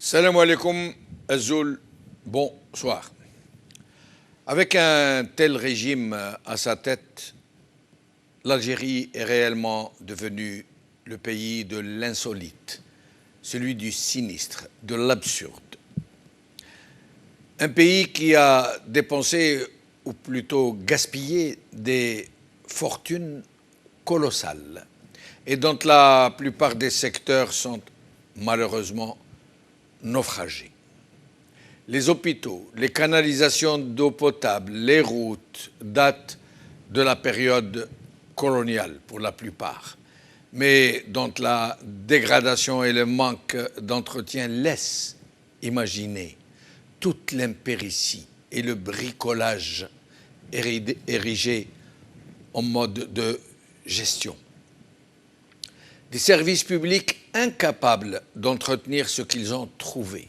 Salam alaikum, Azul, bonsoir. Avec un tel régime à sa tête, l'Algérie est réellement devenue le pays de l'insolite, celui du sinistre, de l'absurde. Un pays qui a dépensé, ou plutôt gaspillé, des fortunes colossales et dont la plupart des secteurs sont malheureusement naufragés. Les hôpitaux, les canalisations d'eau potable, les routes datent de la période coloniale pour la plupart, mais dont la dégradation et le manque d'entretien laissent imaginer toute l'impéritie et le bricolage érigé en mode de gestion. Des services publics incapables d'entretenir ce qu'ils ont trouvé.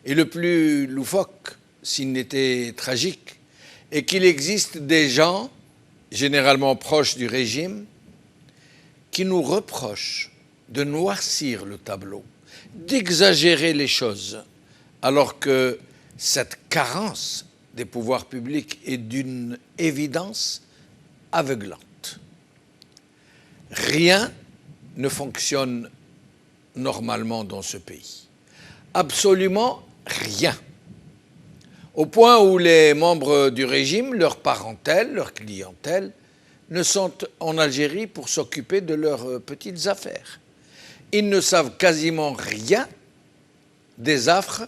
Et le plus loufoque, s'il n'était tragique, est qu'il existe des gens, généralement proches du régime, qui nous reprochent de noircir le tableau, d'exagérer les choses, alors que cette carence des pouvoirs publics est d'une évidence aveuglante. Rien ne fonctionne normalement dans ce pays. Absolument rien. Au point où les membres du régime, leur parentèle, leur clientèle, ne sont en Algérie pour s'occuper de leurs petites affaires. Ils ne savent quasiment rien des affres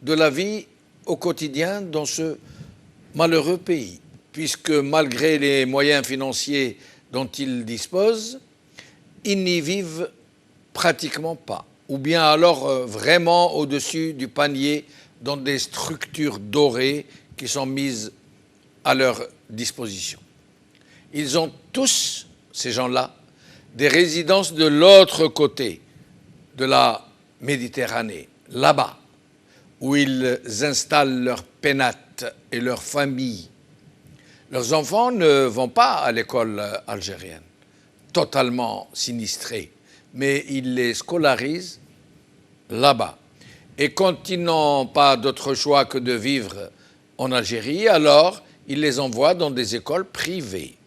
de la vie au quotidien dans ce malheureux pays, puisque malgré les moyens financiers dont ils disposent, ils n'y vivent pratiquement pas, ou bien alors vraiment au-dessus du panier dans des structures dorées qui sont mises à leur disposition. Ils ont tous, ces gens-là, des résidences de l'autre côté de la Méditerranée, là-bas, où ils installent leurs pénates et leurs familles. Leurs enfants ne vont pas à l'école algérienne, totalement sinistrés, mais ils les scolarisent là-bas. Et quand ils n'ont pas d'autre choix que de vivre en Algérie, alors ils les envoient dans des écoles privées,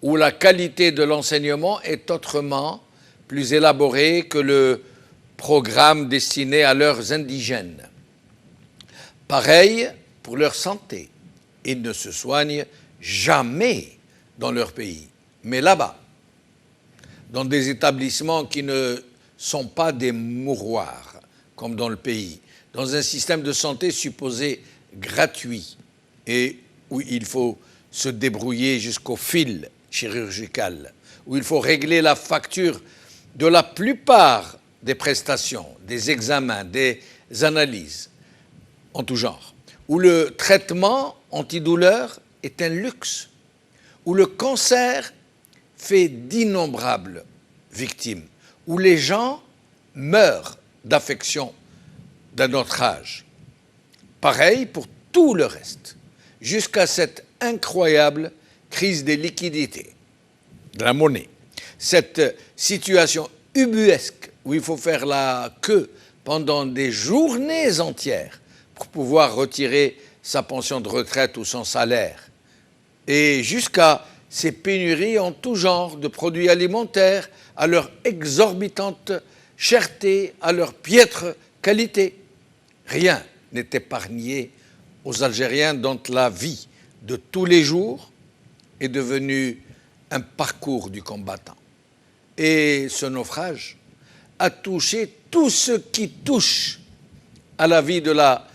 où la qualité de l'enseignement est autrement plus élaborée que le programme destiné à leurs indigènes. Pareil pour leur santé. Ils ne se soignent jamais dans leur pays, mais là-bas, dans des établissements qui ne sont pas des mouroirs, comme dans le pays, dans un système de santé supposé gratuit et où il faut se débrouiller jusqu'au fil chirurgical, où il faut régler la facture de la plupart des prestations, des examens, des analyses, en tout genre, où le traitement antidouleur est un luxe, où le cancer fait d'innombrables victimes, où les gens meurent d'affections d'un autre âge. Pareil pour tout le reste, jusqu'à cette incroyable crise des liquidités, de la monnaie, cette situation ubuesque où il faut faire la queue pendant des journées entières pour pouvoir retirer sa pension de retraite ou son salaire, et jusqu'à ces pénuries en tout genre de produits alimentaires, à leur exorbitante cherté, à leur piètre qualité. Rien n'est épargné aux Algériens dont la vie de tous les jours est devenue un parcours du combattant. Et ce naufrage a touché tout ce qui touche à la vie de la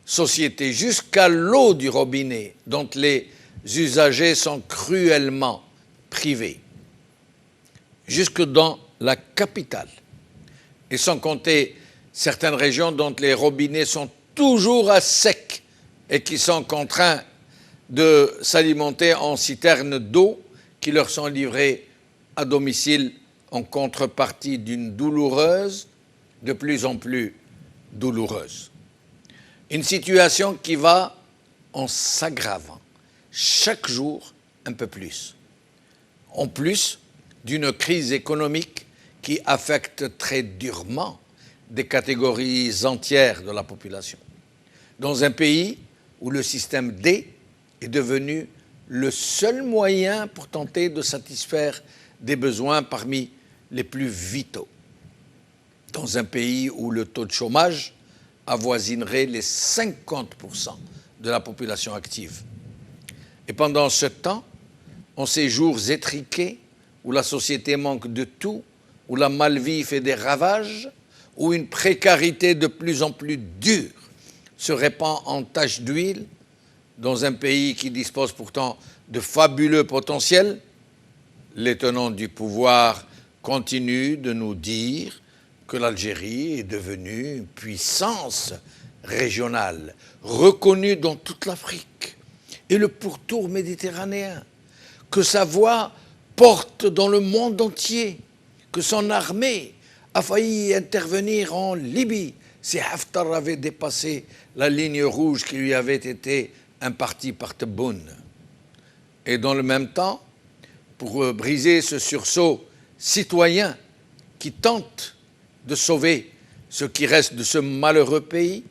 société, jusqu'à l'eau du robinet dont les usagers sont cruellement privés, jusque dans la capitale, et sans compter certaines régions dont les robinets sont toujours à sec et qui sont contraints de s'alimenter en citernes d'eau qui leur sont livrées à domicile en contrepartie d'une douloureuse, de plus en plus douloureuse. Une situation qui va en s'aggravant chaque jour un peu plus, en plus d'une crise économique qui affecte très durement des catégories entières de la population. Dans un pays où le système D est devenu le seul moyen pour tenter de satisfaire des besoins parmi les plus vitaux. Dans un pays où le taux de chômage avoisinerait les 50% de la population active. Et pendant ce temps, en ces jours étriqués, où la société manque de tout, où la malvie fait des ravages, où une précarité de plus en plus dure se répand en taches d'huile, dans un pays qui dispose pourtant de fabuleux potentiels, les tenants du pouvoir continuent de nous dire que l'Algérie est devenue une puissance régionale, reconnue dans toute l'Afrique et le pourtour méditerranéen, que sa voix porte dans le monde entier, que son armée a failli intervenir en Libye si Haftar avait dépassé la ligne rouge qui lui avait été impartie par Tebboune. Et dans le même temps, pour briser ce sursaut citoyen qui tente de sauver ce qui reste de ce malheureux pays,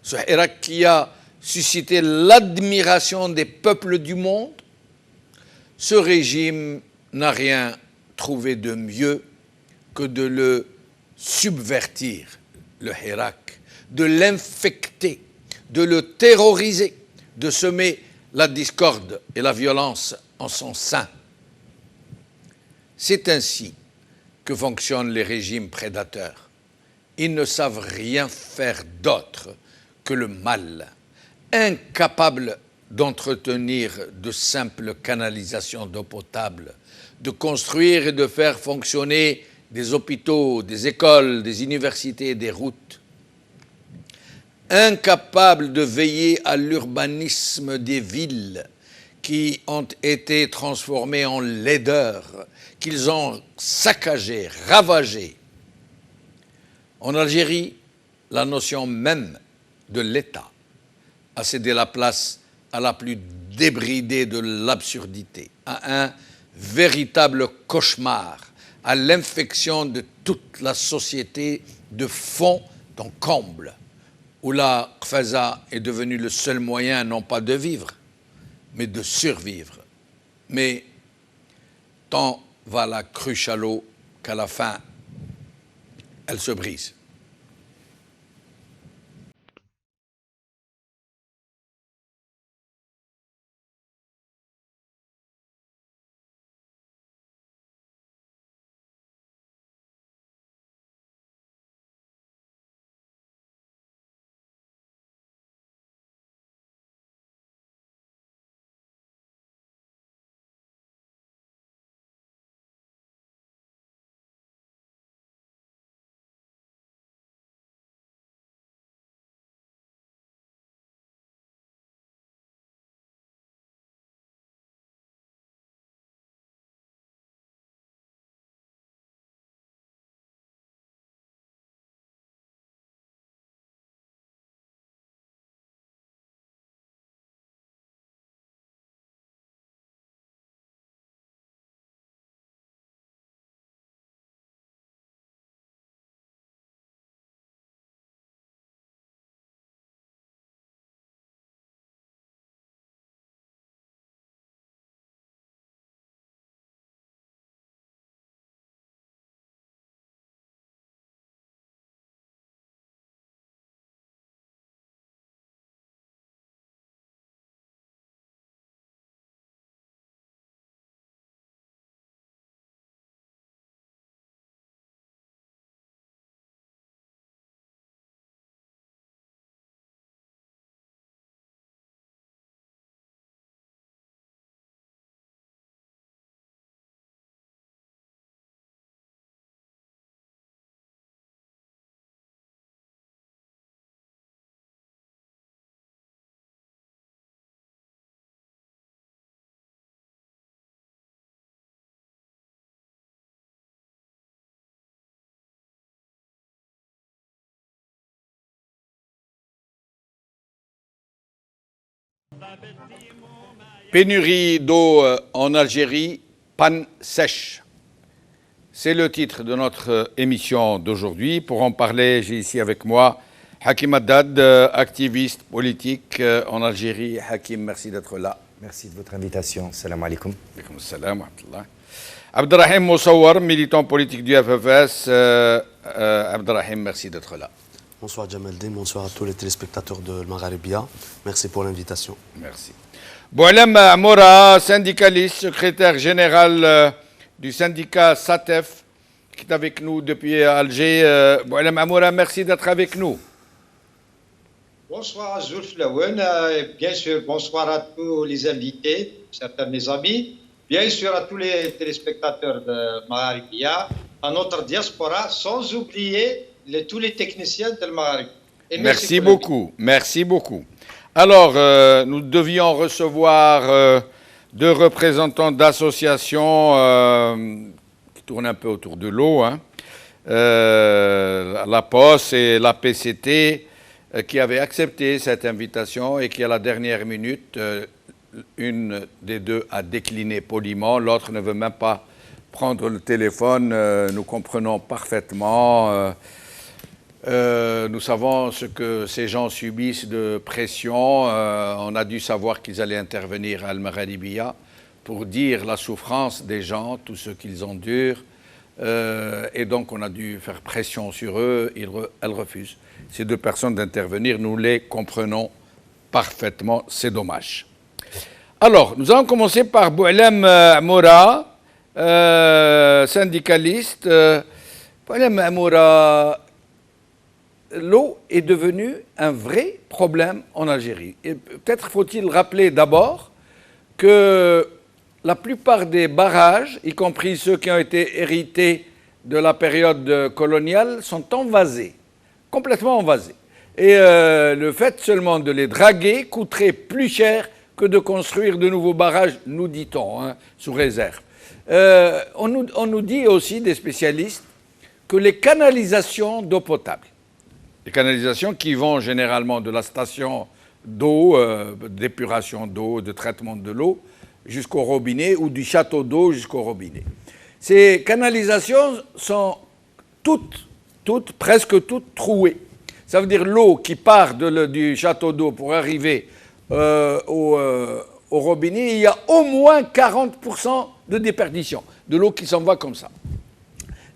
ce Hirak qui a suscité l'admiration des peuples du monde, ce régime n'a rien trouvé de mieux que de le subvertir, le Hirak, de l'infecter, de le terroriser, de semer la discorde et la violence en son sein. C'est ainsi que fonctionnent les régimes prédateurs. Ils ne savent rien faire d'autre que le mal, incapables d'entretenir de simples canalisations d'eau potable, de construire et de faire fonctionner des hôpitaux, des écoles, des universités, des routes, incapables de veiller à l'urbanisme des villes qui ont été transformées en laideurs, qu'ils ont saccagées, ravagées. En Algérie, la notion même de l'État a cédé la place à la plus débridée de l'absurdité, à un véritable cauchemar, à l'infection de toute la société de fond en comble, où la qfaza est devenue le seul moyen non pas de vivre, mais de survivre. Mais tant va la cruche à l'eau qu'à la fin, elle se brise. Pénurie d'eau en Algérie, panne sèche. C'est le titre de notre émission d'aujourd'hui. Pour en parler, j'ai ici avec moi Hakim Haddad, activiste politique en Algérie. Hakim, merci d'être là. Merci de votre invitation. Salam alaikum. Alaikum salam wa rahmatullah. Abdelrahim Moussawar, militant politique du FFS. Abdelrahim, merci d'être là. Bonsoir Jamaldine, bonsoir à tous les téléspectateurs de Magharibia. Merci pour l'invitation. Merci. Boualem Amoura, syndicaliste, secrétaire général du syndicat SATEF, qui est avec nous depuis Alger. Boualem Amoura, merci d'être avec nous. Bonsoir Zulf Laouen, bien sûr, bonsoir à tous les invités, certains de mes amis, bien sûr à tous les téléspectateurs de Magharibia, à notre diaspora, sans oublier tous les techniciens de Maghreb. Merci beaucoup, merci beaucoup. Alors, nous devions recevoir deux représentants d'associations qui tournent un peu autour de l'eau, hein. La POS et la PCT, qui avaient accepté cette invitation et qui, à la dernière minute, une des deux a décliné poliment, l'autre ne veut même pas prendre le téléphone. Nous comprenons parfaitement. Nous savons ce que ces gens subissent de pression. On a dû savoir qu'ils allaient intervenir à Al-Magharibia pour dire la souffrance des gens, tout ce qu'ils endurent. Et donc on a dû faire pression sur eux. Elles refusent, ces deux personnes, d'intervenir. Nous les comprenons parfaitement. C'est dommage. Alors, nous allons commencer par Boualem Amoura, syndicaliste. Boualem Amoura, l'eau est devenue un vrai problème en Algérie. Et peut-être faut-il rappeler d'abord que la plupart des barrages, y compris ceux qui ont été hérités de la période coloniale, sont envasés, complètement envasés. Et le fait seulement de les draguer coûterait plus cher que de construire de nouveaux barrages, nous dit-on, hein, sous réserve. On nous dit aussi, des spécialistes, que les canalisations d'eau potable, les canalisations qui vont généralement de la station d'eau, d'épuration d'eau, de traitement de l'eau, jusqu'au robinet, ou du château d'eau jusqu'au robinet. Ces canalisations sont presque toutes trouées. Ça veut dire l'eau qui part du château d'eau pour arriver au robinet, il y a au moins 40% de déperdition, de l'eau qui s'en va comme ça.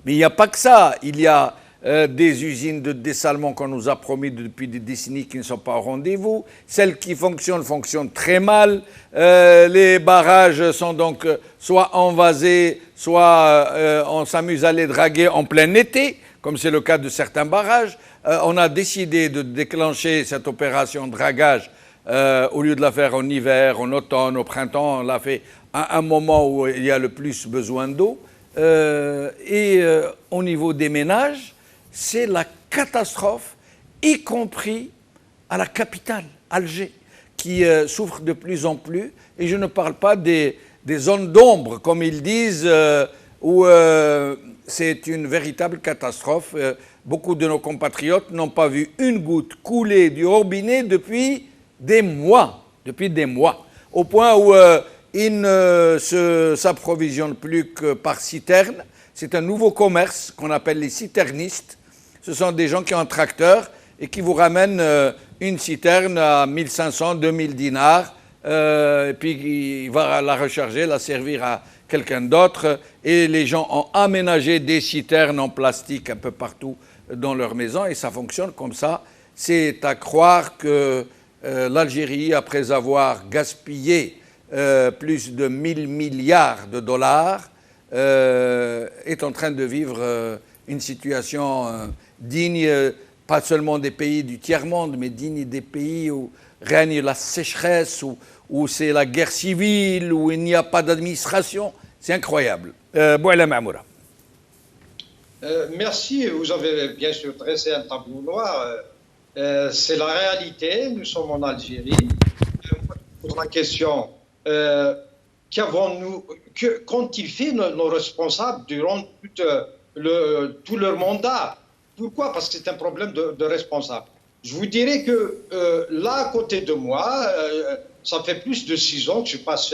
Mais il n'y a pas que ça, il y a des usines de dessalement qu'on nous a promis depuis des décennies qui ne sont pas au rendez-vous. Celles qui fonctionnent très mal. Les barrages sont donc soit envasés, soit on s'amuse à les draguer en plein été, comme c'est le cas de certains barrages. On a décidé de déclencher cette opération de dragage au lieu de la faire en hiver, en automne, au printemps. On l'a fait à un moment où il y a le plus besoin d'eau. Au niveau des ménages, c'est la catastrophe, y compris à la capitale, Alger, qui souffre de plus en plus. Et je ne parle pas des zones d'ombre, comme ils disent, où c'est une véritable catastrophe. Beaucoup de nos compatriotes n'ont pas vu une goutte couler du robinet depuis des mois, au point où ils ne s'approvisionnent plus que par citerne. C'est un nouveau commerce qu'on appelle les citernistes. Ce sont des gens qui ont un tracteur et qui vous ramènent une citerne à 1500, 2000 dinars, et puis il va la recharger, la servir à quelqu'un d'autre. Et les gens ont aménagé des citernes en plastique un peu partout dans leur maison, et ça fonctionne comme ça. C'est à croire que l'Algérie, après avoir gaspillé plus de 1000 milliards de dollars, est en train de vivre une situation digne, pas seulement des pays du tiers-monde, mais digne des pays où règne la sécheresse, où c'est la guerre civile, où il n'y a pas d'administration. C'est incroyable. Boualem Amoura. Merci, vous avez bien sûr dressé un tableau noir. C'est la réalité, nous sommes en Algérie. Pour la question, qu'ont-ils fait nos responsables durant tout leur mandat? Pourquoi? Parce que c'est un problème de responsable. Je vous dirais que là, à côté de moi, ça fait plus de 6 ans que je passe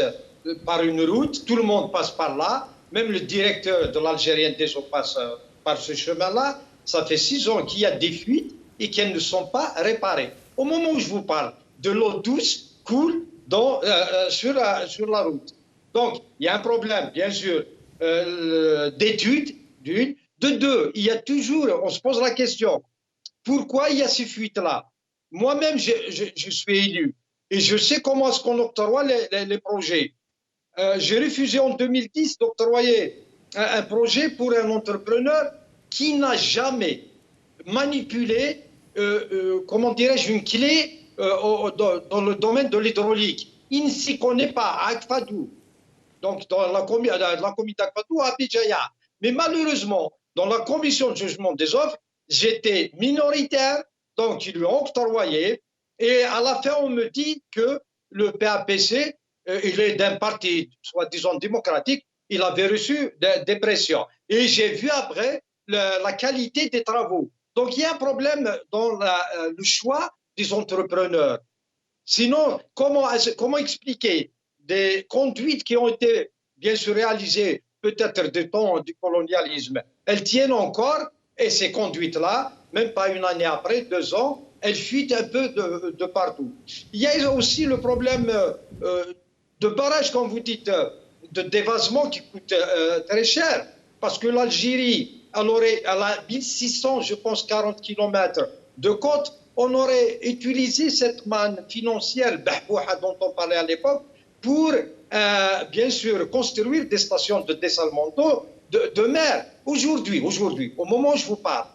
par une route, tout le monde passe par là, même le directeur de l'Algérien des eaux passe par ce chemin-là. Ça fait 6 ans qu'il y a des fuites et qu'elles ne sont pas réparées. Au moment où je vous parle, de l'eau douce coule sur la route. Donc, il y a un problème, bien sûr, d'études, d'une. De deux, il y a toujours, on se pose la question, pourquoi il y a ces fuites-là? Moi-même, je suis élu et je sais comment est-ce qu'on octroie les projets. J'ai refusé en 2010 d'octroyer un projet pour un entrepreneur qui n'a jamais manipulé, comment dirais-je, une clé dans le domaine de l'hydraulique. Il ne s'y connaît pas à Akfadou, donc dans la commune d'Akfadou à Béjaïa. Mais malheureusement, dans la commission de jugement des offres, j'étais minoritaire, donc ils lui ont octroyé. Et à la fin, on me dit que le PAPC, il est d'un parti, soi-disant démocratique, il avait reçu des pressions. Et j'ai vu après la qualité des travaux. Donc il y a un problème dans le choix des entrepreneurs. Sinon, comment expliquer des conduites qui ont été bien sûr réalisées peut-être du temps du colonialisme? Elles tiennent encore, et ces conduites-là, même pas une année après, 2 ans, elles fuitent un peu de partout. Il y a aussi le problème de barrage, comme vous dites, de dévasement qui coûte très cher, parce que l'Algérie, elle a 1600, je pense, 40 km de côte. On aurait utilisé cette manne financière dont on parlait à l'époque pour, bien sûr, construire des stations de dessalement d'eau de mer. Aujourd'hui, au moment où je vous parle,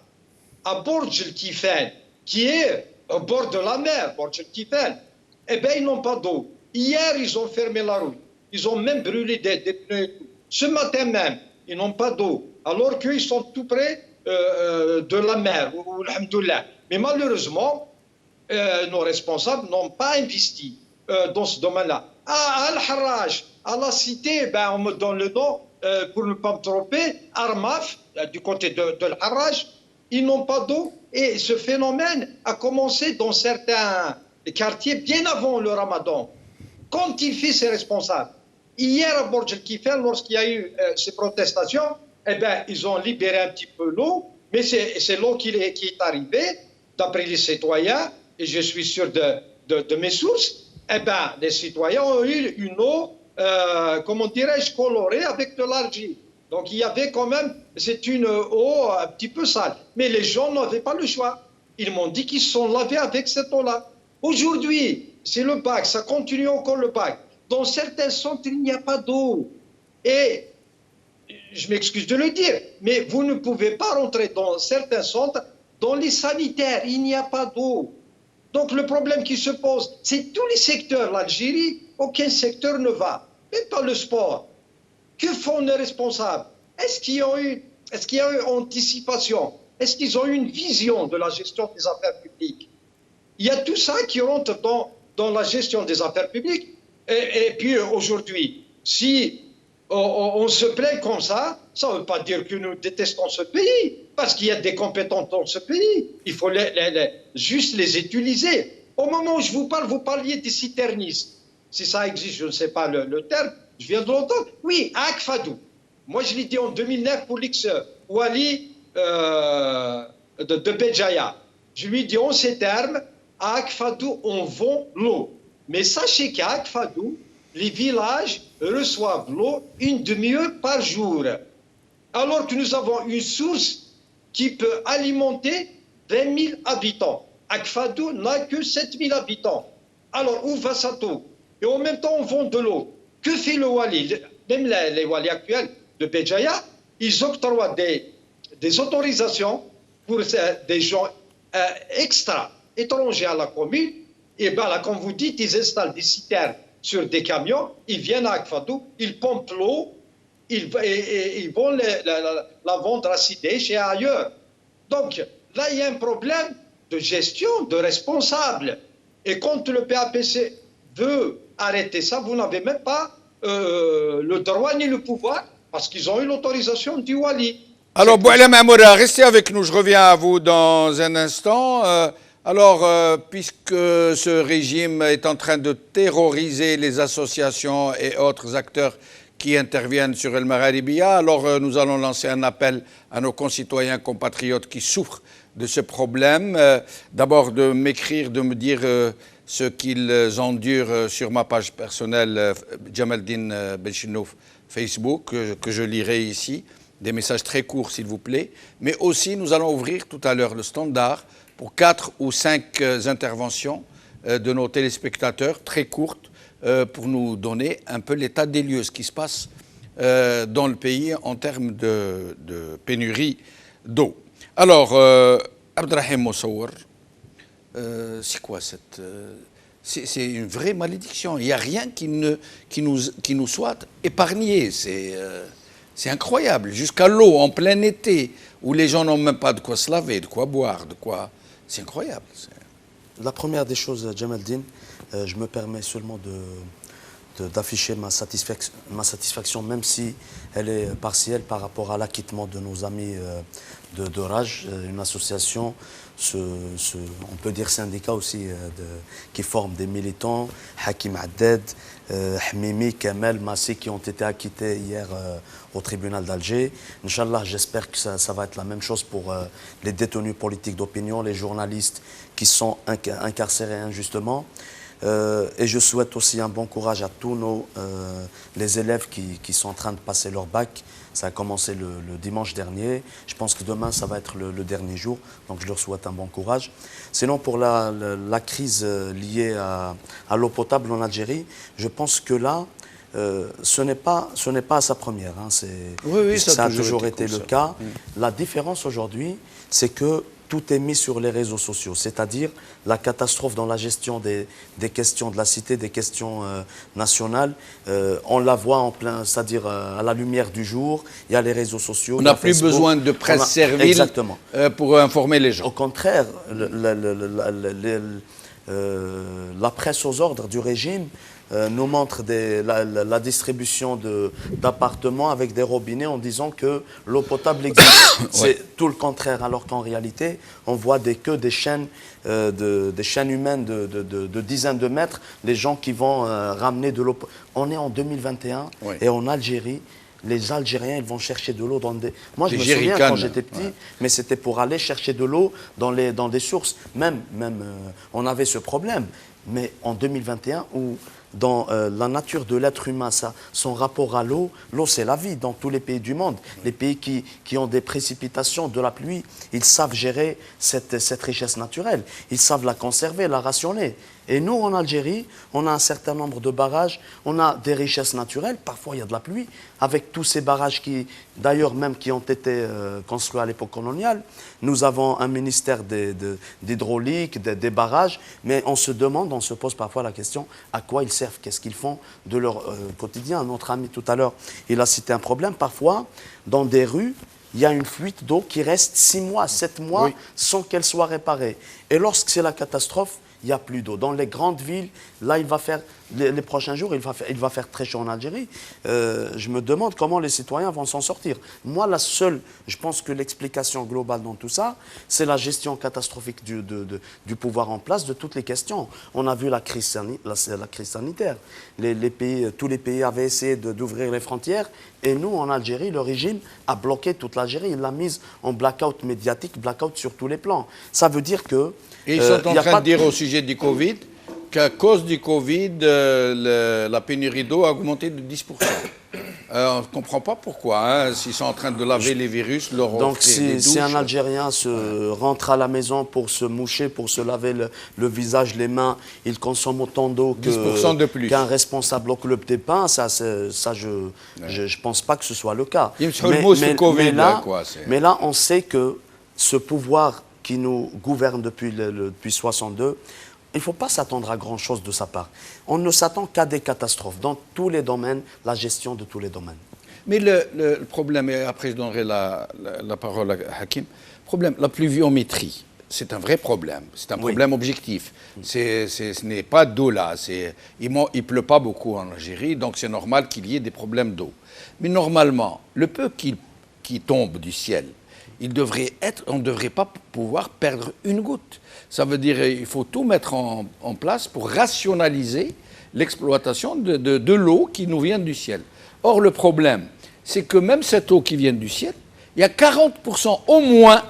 à Borj El Kifan, qui est au bord de la mer, Borj El Kifan, eh bien, ils n'ont pas d'eau. Hier, ils ont fermé la route. Ils ont même brûlé des pneus. Ce matin même, ils n'ont pas d'eau, alors qu'ils sont tout près de la mer, alhamdoulilah. Mais malheureusement, nos responsables n'ont pas investi dans ce domaine-là. À Al-Harraj, à la cité, ben, on me donne le nom pour ne pas me tromper, Armaf, du côté de Al-Harraj, ils n'ont pas d'eau. Et ce phénomène a commencé dans certains quartiers bien avant le Ramadan. Quand il fait ses responsables, hier à Borj El Kifan, lorsqu'il y a eu ces protestations, eh ben, ils ont libéré un petit peu l'eau, mais c'est l'eau qui est arrivée, d'après les citoyens, et je suis sûr de mes sources, eh ben, les citoyens ont eu une eau, comment dirais-je, colorée avec de l'argile. Donc il y avait quand même, c'est une eau un petit peu sale. Mais les gens n'avaient pas le choix. Ils m'ont dit qu'ils se sont lavés avec cette eau-là. Aujourd'hui, c'est le bac, ça continue encore le bac. Dans certains centres, il n'y a pas d'eau. Et je m'excuse de le dire, mais vous ne pouvez pas rentrer dans certains centres, dans les sanitaires, il n'y a pas d'eau. Donc le problème qui se pose, c'est tous les secteurs. L'Algérie, aucun secteur ne va. Même pas le sport. Que font les responsables? Est-ce qu'il y a eu anticipation? Est-ce qu'ils ont eu une vision de la gestion des affaires publiques? Il y a tout ça qui rentre dans la gestion des affaires publiques. Et puis aujourd'hui, si on se plaint comme ça ne veut pas dire que nous détestons ce pays, parce qu'il y a des compétences dans ce pays. Il faut juste les utiliser. Au moment où je vous parle, vous parliez des citernistes. Si ça existe, je ne sais pas le terme, je viens de l'entendre. Oui, à Akfadou. Moi, je l'ai dit en 2009 pour l'ex-Wali de Béjaïa. Je lui ai dit en ces termes, à Akfadou, on vend l'eau. Mais sachez qu'à Akfadou, les villages reçoivent l'eau une demi-heure par jour. Alors que nous avons une source qui peut alimenter 20 000 habitants. Akfadou n'a que 7 000 habitants. Alors, où va cette eau? Et en même temps, on vend de l'eau. Que fait le Wali? Même les Wali actuels de Béjaïa, ils octroient des autorisations pour des gens étrangers à la commune. Et bien là, comme vous dites, ils installent des citernes sur des camions, ils viennent à Akfadou, ils pompent l'eau, ils vont la vendre à Sidéch et ailleurs. Donc là, il y a un problème de gestion, de responsable. Et quand le PAPC veut arrêter ça, vous n'avez même pas le droit ni le pouvoir, parce qu'ils ont eu l'autorisation du Wali. Alors, Boualem Amoura, restez avec nous, je reviens à vous dans un instant. Puisque ce régime est en train de terroriser les associations et autres acteurs qui interviennent sur El Magharibia. Alors nous allons lancer un appel à nos concitoyens compatriotes qui souffrent de ce problème. D'abord de m'écrire, de me dire ce qu'ils endurent sur ma page personnelle Jamaldine Benchinouf Facebook, que je lirai ici. Des messages très courts, s'il vous plaît. Mais aussi, nous allons ouvrir tout à l'heure le standard pour 4 ou 5 interventions de nos téléspectateurs, très courtes, pour nous donner un peu l'état des lieux, ce qui se passe dans le pays en termes de pénurie d'eau. Alors, Abdrahim Moussaour, c'est quoi cette... c'est une vraie malédiction. Il n'y a rien qui nous soit épargné. C'est incroyable. Jusqu'à l'eau, en plein été, où les gens n'ont même pas de quoi se laver, de quoi boire, de quoi... C'est incroyable. La première des choses, Jamaldine, je me permets seulement d'afficher ma satisfaction, même si elle est partielle par rapport à l'acquittement de nos amis de Raj, une association, on peut dire syndicat aussi, qui forme des militants, Hakim Haddad, Hamimi, Kamel, Massi, qui ont été acquittés hier au tribunal d'Alger. Inch'Allah, j'espère que ça va être la même chose pour les détenus politiques d'opinion, les journalistes qui sont incarcérés injustement. Et je souhaite aussi un bon courage à tous les élèves qui sont en train de passer leur bac. Ça a commencé le dimanche dernier. Je pense que demain, ça va être le dernier jour. Donc, je leur souhaite un bon courage. Sinon, pour la crise liée à l'eau potable en Algérie, je pense que là, ce n'est pas à sa première. Hein. Oui, ça a toujours été le cas. La différence aujourd'hui, c'est que tout est mis sur les réseaux sociaux, c'est-à-dire la catastrophe dans la gestion des questions de la cité, des questions nationales. On la voit en plein, c'est-à-dire à la lumière du jour. Il y a les réseaux sociaux. On n'a plus besoin de presse servile pour informer les gens. Au contraire, la presse aux ordres du régime nous montre la distribution d'appartements avec des robinets en disant que l'eau potable existe. C'est tout le contraire, alors qu'en réalité, on voit que des chaînes humaines de dizaines de mètres, les gens qui vont ramener de l'eau. On est en 2021 et en Algérie, les Algériens, ils vont chercher de l'eau dans des... Moi, je me souviens quand j'étais petit, mais c'était pour aller chercher de l'eau dans des sources. Même on avait ce problème. Mais en 2021, où dans la nature de l'être humain, son rapport à l'eau c'est la vie dans tous les pays du monde. Les pays qui ont des précipitations, de la pluie, ils savent gérer cette richesse naturelle. Ils savent la conserver, la rationner. Et nous, en Algérie, on a un certain nombre de barrages, on a des richesses naturelles, parfois il y a de la pluie, avec tous ces barrages d'ailleurs même qui ont été construits à l'époque coloniale. Nous avons un ministère d'hydraulique, des barrages, mais on se pose parfois la question à quoi ils servent, qu'est-ce qu'ils font de leur quotidien. Notre ami tout à l'heure, il a cité un problème, parfois dans des rues, il y a une fuite d'eau qui reste 6 mois, 7 mois sans qu'elle soit réparée. Et lorsque c'est la catastrophe, il n'y a plus d'eau. Dans les grandes villes, là, il va faire, les prochains jours, il va faire très chaud en Algérie. Je me demande comment les citoyens vont s'en sortir. Moi, je pense que l'explication globale dans tout ça, c'est la gestion catastrophique du pouvoir en place de toutes les questions. On a vu la crise sanitaire. Tous les pays avaient essayé d'ouvrir les frontières. Et nous, en Algérie, le régime a bloqué toute l'Algérie. Il l'a mise en blackout médiatique, blackout sur tous les plans. Ça veut dire que... Et ils sont en train de dire au sujet du Covid qu'à cause du Covid, la pénurie d'eau a augmenté de 10%. On ne comprend pas pourquoi, s'ils sont en train de laver les virus, donc si un Algérien rentre à la maison pour se moucher, pour se laver le visage, les mains, il consomme autant d'eau qu'un responsable au club des pains, je pense pas que ce soit le cas. Mais là, on sait que ce pouvoir qui nous gouverne depuis 1962, il ne faut pas s'attendre à grand-chose de sa part. On ne s'attend qu'à des catastrophes dans tous les domaines, la gestion de tous les domaines. Mais le problème, et après je donnerai la parole à Hakim, la pluviométrie, c'est un vrai problème, c'est un problème objectif. Ce n'est pas d'eau là, il ne pleut pas beaucoup en Algérie, donc c'est normal qu'il y ait des problèmes d'eau. Mais normalement, le peu qui tombe du ciel, on ne devrait pas pouvoir perdre une goutte. Ça veut dire qu'il faut tout mettre en place pour rationaliser l'exploitation de l'eau qui nous vient du ciel. Or, le problème, c'est que même cette eau qui vient du ciel, il y a 40% au moins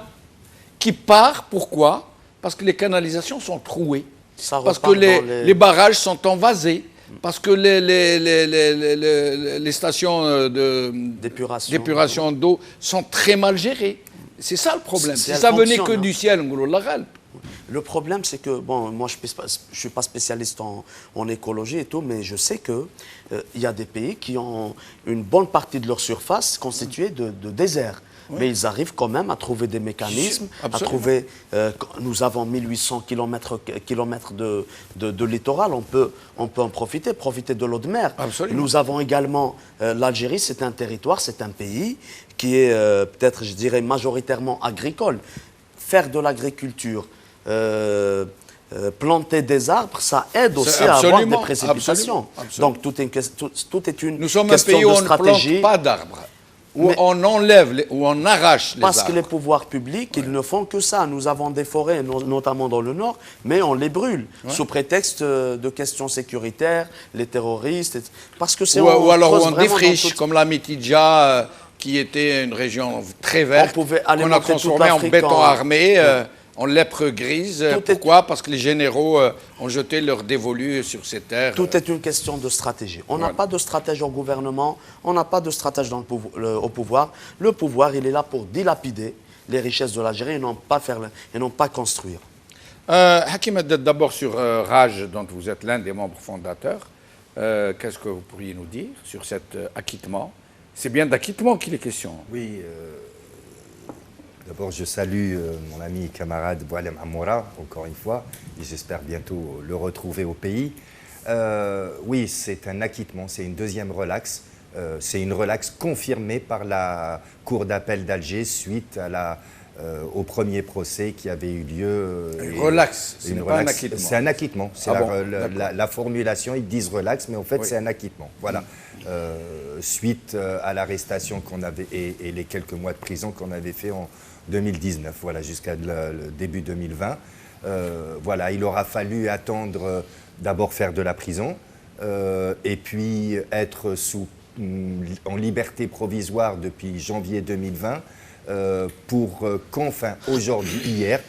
qui part. Pourquoi? Parce que les canalisations sont trouées, parce que les barrages sont envasés, parce que les stations d'épuration d'eau sont très mal gérées. C'est ça le problème. Si ça venait que du ciel, le problème, c'est que, bon, moi, je ne suis pas spécialiste en écologie et tout, mais je sais qu'il y a des pays qui ont une bonne partie de leur surface constituée de désert. Oui. Mais ils arrivent quand même à trouver des mécanismes, à trouver... nous avons 1800 km de littoral, on peut en profiter de l'eau de mer. Absolument. Nous avons également... l'Algérie, c'est un territoire, c'est un pays qui est peut-être, je dirais, majoritairement agricole. Faire de l'agriculture, planter des arbres, ça aide aussi à avoir des précipitations. Absolument. Donc, tout est une question de stratégie. Nous sommes un pays où on ne plante pas d'arbres. Où on enlève, où on arrache les arbres. Parce que les pouvoirs publics, ils ne font que ça. Nous avons des forêts, notamment dans le nord, mais on les brûle, sous prétexte de questions sécuritaires, les terroristes. Parce que c'est ou alors on défriche, comme la Mitidja, qui était une région très verte, qu'on a transformée en béton armé. En lèpre grise. Pourquoi? Parce que les généraux ont jeté leur dévolu sur ces terres. Tout est une question de stratégie. On n'a pas de stratège au gouvernement, on n'a pas de stratège au pouvoir. Le pouvoir, il est là pour dilapider les richesses de l'Algérie et non pas construire. Hakim, d'abord sur Raj, dont vous êtes l'un des membres fondateurs, qu'est-ce que vous pourriez nous dire sur cet acquittement? C'est bien d'acquittement qu'il est question. Oui. D'abord, je salue mon ami et camarade Boualem Amoura, encore une fois, et j'espère bientôt le retrouver au pays. Oui, c'est un acquittement, c'est une deuxième relaxe. C'est une relaxe confirmée par la Cour d'appel d'Alger suite au premier procès qui avait eu lieu. Une relaxe, ce n'est pas un acquittement. C'est un acquittement. La formulation, ils disent relaxe, mais en fait, c'est un acquittement. Voilà. Suite à l'arrestation qu'on avait et les quelques mois de prison qu'on avait fait en 2019, voilà, jusqu'à le début 2020. Voilà, il aura fallu attendre, d'abord faire de la prison, et puis être en liberté provisoire depuis janvier 2020, pour qu'enfin, aujourd'hui, hier,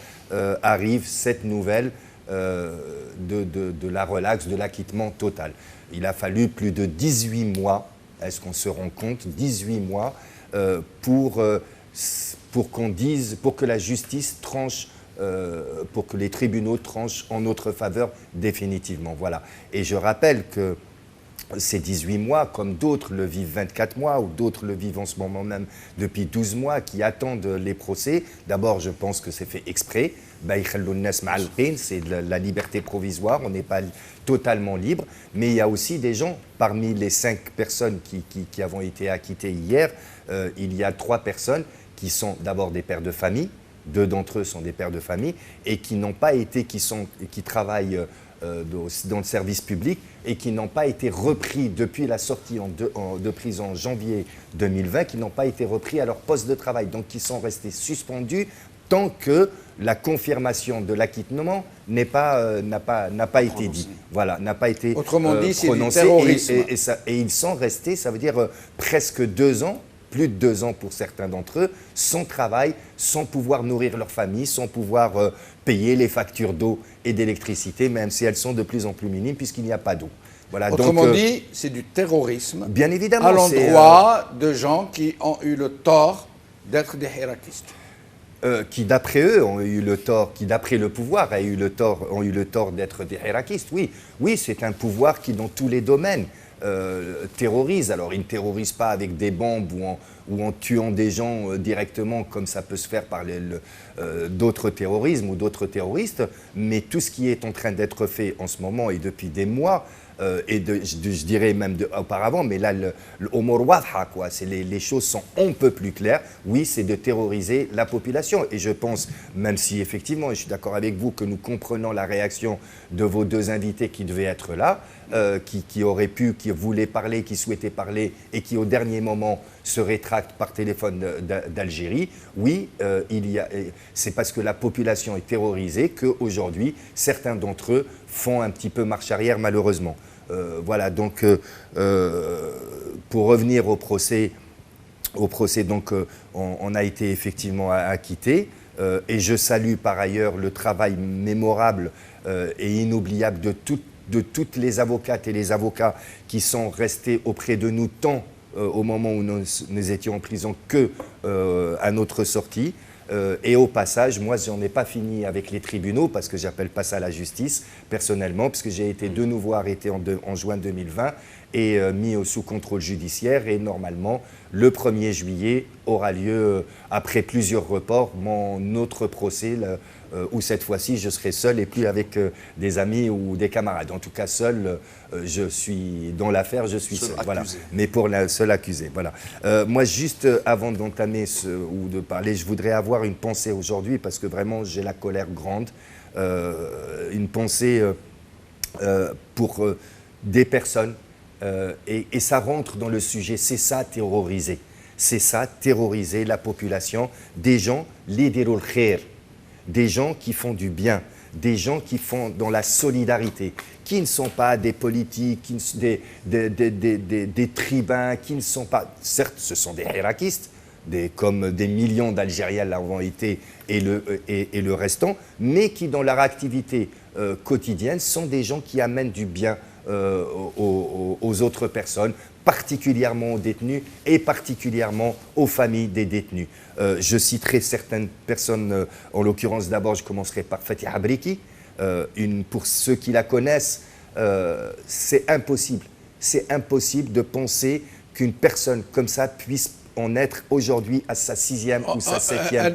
arrive cette nouvelle de la relaxe, de l'acquittement total. Il a fallu plus de 18 mois, est-ce qu'on se rend compte, 18 mois pour que la justice tranche, pour que les tribunaux tranchent en notre faveur définitivement. Voilà. Et je rappelle que ces 18 mois, comme d'autres le vivent 24 mois, ou d'autres le vivent en ce moment même depuis 12 mois, qui attendent les procès, d'abord je pense que c'est fait exprès, c'est la liberté provisoire, on n'est pas totalement libre, mais il y a aussi des gens, parmi les 5 personnes qui avont été acquittées hier, il y a 3 personnes qui sont d'abord des pères de famille, 2 d'entre eux sont des pères de famille, et qui n'ont pas été, qui travaillent dans le service public et qui n'ont pas été repris depuis la sortie de prison en janvier 2020, qui n'ont pas été repris à leur poste de travail, donc qui sont restés suspendus tant que la confirmation de l'acquittement n'a pas été dit. Voilà, n'a pas été Autrement dit, c'est du terrorisme. Et ils sont restés, ça veut dire presque 2 ans, plus de 2 ans pour certains d'entre eux, sans travail, sans pouvoir nourrir leur famille, sans pouvoir payer les factures d'eau et d'électricité, même si elles sont de plus en plus minimes puisqu'il n'y a pas d'eau. Voilà, autrement dit, c'est du terrorisme, bien évidemment, à l'endroit de gens qui ont eu le tort d'être des hiératistes. Qui d'après eux ont eu le tort, qui d'après le pouvoir ont eu le tort d'être des hiératistes. Oui, c'est un pouvoir qui dans tous les domaines terrorise. Alors ils ne terrorisent pas avec des bombes ou en tuant des gens directement comme ça peut se faire par d'autres terrorismes ou d'autres terroristes, mais tout ce qui est en train d'être fait en ce moment et depuis des mois, je dirais même auparavant, mais là, les choses sont un peu plus claires. Oui, c'est de terroriser la population. Et je pense, même si effectivement, et je suis d'accord avec vous, que nous comprenons la réaction de vos 2 invités qui devaient être là, qui auraient pu, qui voulaient parler, qui souhaitaient parler et qui au dernier moment se rétractent par téléphone d'Algérie. Oui, c'est parce que la population est terrorisée qu'aujourd'hui, certains d'entre eux font un petit peu marche arrière malheureusement. Voilà, donc pour revenir au procès, donc, on a été effectivement acquitté. Et je salue par ailleurs le travail mémorable et inoubliable de toutes les avocates et les avocats qui sont restés auprès de nous tant au moment où nous étions en prison que à notre sortie. Et au passage, moi, je n'en ai pas fini avec les tribunaux parce que j'appelle pas ça la justice, personnellement, parce que j'ai été de nouveau arrêté en juin 2020 et mis sous contrôle judiciaire. Et normalement, le 1er juillet aura lieu, après plusieurs reports, mon autre procès, où cette fois-ci, je serai seul et plus avec des amis ou des camarades. En tout cas, seul, je suis dans l'affaire, je suis seul. Voilà. Mais pour la seule accusée. Voilà. Moi, juste avant d'entamer ou de parler, je voudrais avoir une pensée aujourd'hui parce que vraiment, j'ai la colère grande. Une pensée pour des personnes. Et ça rentre dans le sujet, c'est ça terroriser. C'est ça terroriser la population, des gens, li dirul khair, des gens qui font du bien, des gens qui font dans la solidarité, qui ne sont pas des politiques, des tribuns, qui ne sont pas, certes ce sont des hirakistes, comme des millions d'Algériens l'ont été et le restant, mais qui dans leur activité quotidienne sont des gens qui amènent du bien aux autres personnes, particulièrement aux détenus et particulièrement aux familles des détenus. Je citerai certaines personnes, en l'occurrence d'abord je commencerai par Fatiha Abriki. Pour ceux qui la connaissent, c'est impossible de penser qu'une personne comme ça puisse en être aujourd'hui à sa 6e ou sa 7e.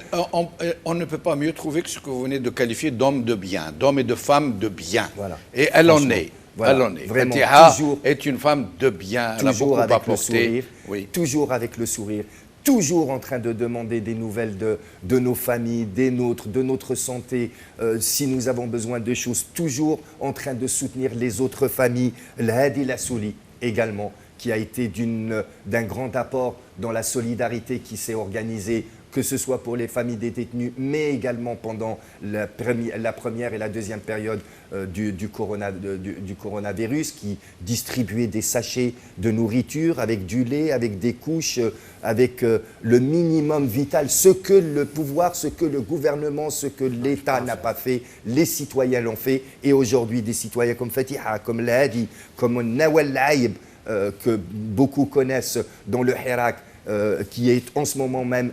On ne peut pas mieux trouver que ce que vous venez de qualifier d'homme de bien, d'homme et de femme de bien. Voilà. Et elle en est. Voilà, elle en est. Vraiment, Fatiha est une femme de bien. Elle a beaucoup avec le apporté. sourire, Oui. toujours avec le sourire, toujours en train de demander des nouvelles de nos familles, des nôtres, de notre santé, si nous avons besoin de choses, toujours en train de soutenir les autres familles. L'Hadi Lassouli également, qui a été d'un grand apport dans la solidarité qui s'est organisée, que ce soit pour les familles des détenus, mais également pendant la première et la deuxième période du coronavirus, qui distribuait des sachets de nourriture avec du lait, avec des couches, avec le minimum vital, ce que le pouvoir, ce que le gouvernement, ce que l'État n'a pas fait, les citoyens l'ont fait. Et aujourd'hui, des citoyens comme Fatiha, comme Lahadi, comme Nawal Laïb, que beaucoup connaissent dans le Hirak, qui est en ce moment même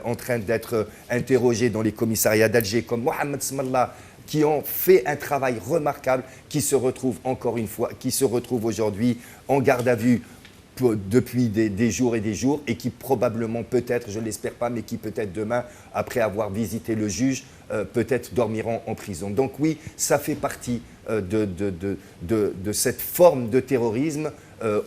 en train d'être interrogé dans les commissariats d'Alger, comme Mohamed Smallah, qui ont fait un travail remarquable, qui se retrouvent encore une fois, qui se retrouvent aujourd'hui en garde à vue depuis des jours et des jours, et qui probablement, peut-être, je ne l'espère pas, mais qui peut-être demain, après avoir visité le juge, peut-être dormiront en prison. Donc oui, ça fait partie de cette forme de terrorisme.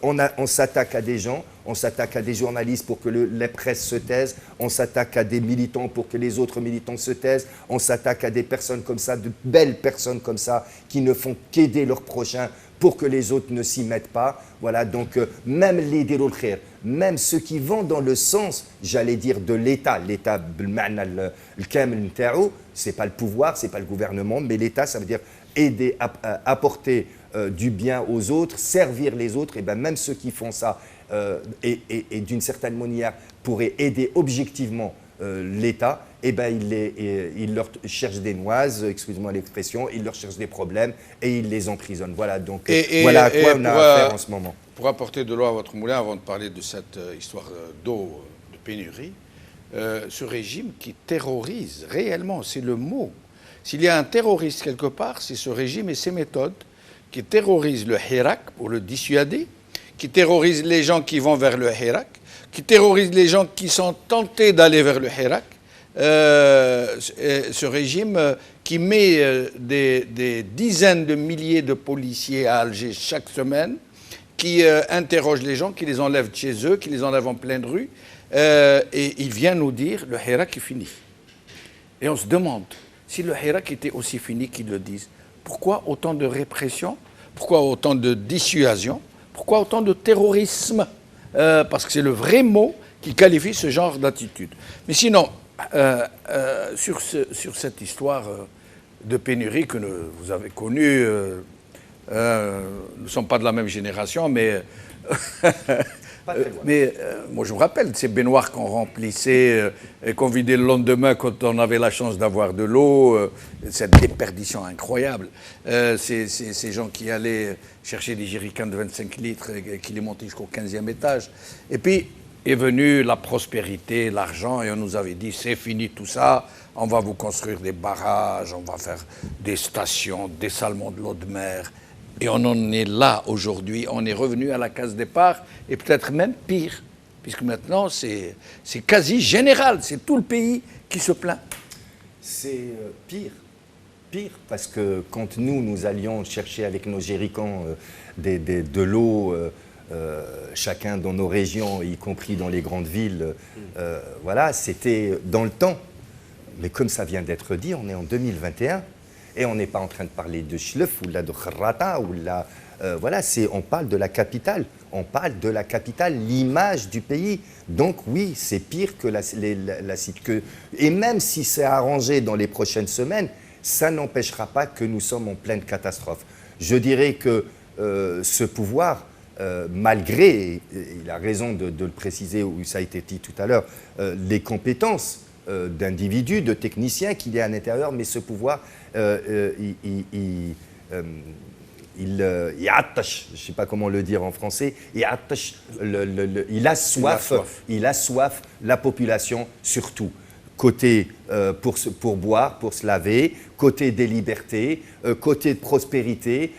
On s'attaque à des gens, on s'attaque à des journalistes pour que les presses se taisent, on s'attaque à des militants pour que les autres militants se taisent, on s'attaque à des personnes comme ça, de belles personnes comme ça, qui ne font qu'aider leurs prochains pour que les autres ne s'y mettent pas. Voilà, donc même les dirul khair, même ceux qui vont dans le sens, j'allais dire, de l'État, l'État, le kamel ntaou, c'est pas le pouvoir, c'est pas le gouvernement, mais l'État, ça veut dire aider, apporter du bien aux autres, servir les autres, et bien même ceux qui font ça, et d'une certaine manière pourraient aider objectivement l'État, et ben ils leur cherchent des noises, excusez-moi l'expression, ils leur cherchent des problèmes et ils les emprisonnent. Voilà, donc voilà à quoi on a affaire en ce moment. Pour apporter de l'eau à votre moulin, avant de parler de cette histoire d'eau, de pénurie, ce régime qui terrorise réellement, c'est le mot. S'il y a un terroriste quelque part, c'est ce régime et ses méthodes qui terrorisent le Hirak pour le dissuader, qui terrorisent les gens qui vont vers le Hirak, qui terrorisent les gens qui sont tentés d'aller vers le Hirak. Ce régime qui met des dizaines de milliers de policiers à Alger chaque semaine, qui interroge les gens, qui les enlève de chez eux, qui les enlève en pleine rue, et il vient nous dire le Hirak est fini. Et on se demande, si le Hirak était aussi fini qu'ils le disent, pourquoi autant de répression? Pourquoi autant de dissuasion? Pourquoi autant de terrorisme? Parce que c'est le vrai mot qui qualifie ce genre d'attitude. Mais sinon, sur cette histoire de pénurie que vous avez connue, nous ne sommes pas de la même génération, mais Pas très loin. Mais moi, je me rappelle de ces baignoires qu'on remplissait et qu'on vidait le lendemain quand on avait la chance d'avoir de l'eau. Cette déperdition incroyable. Ces gens qui allaient chercher des jerrycans de 25 litres et qui les montaient jusqu'au 15e étage. Et puis est venue la prospérité, l'argent, et on nous avait dit c'est fini tout ça, on va vous construire des barrages, on va faire des stations, dessalement de l'eau de mer. Et on en est là aujourd'hui, on est revenu à la case départ, et peut-être même pire, puisque maintenant c'est quasi général, c'est tout le pays qui se plaint. C'est pire, parce que quand nous allions chercher avec nos jerrycans de l'eau, chacun dans nos régions, y compris dans les grandes villes, voilà, c'était dans le temps. Mais comme ça vient d'être dit, on est en 2021, et on n'est pas en train de parler de Chlef ou de Kharrata, ou voilà, on parle de la capitale. On parle de la capitale, l'image du pays. Donc oui, c'est pire que la cité. Et même si c'est arrangé dans les prochaines semaines, ça n'empêchera pas que nous sommes en pleine catastrophe. Je dirais que ce pouvoir, malgré, il a raison de le préciser, ou ça a été dit tout à l'heure, les compétences d'individus, de techniciens qu'il y a à l'intérieur, mais ce pouvoir, il attache, je ne sais pas comment le dire en français, il attache, il a soif la population surtout. Côté pour boire, pour se laver, côté des libertés, côté de prospérité,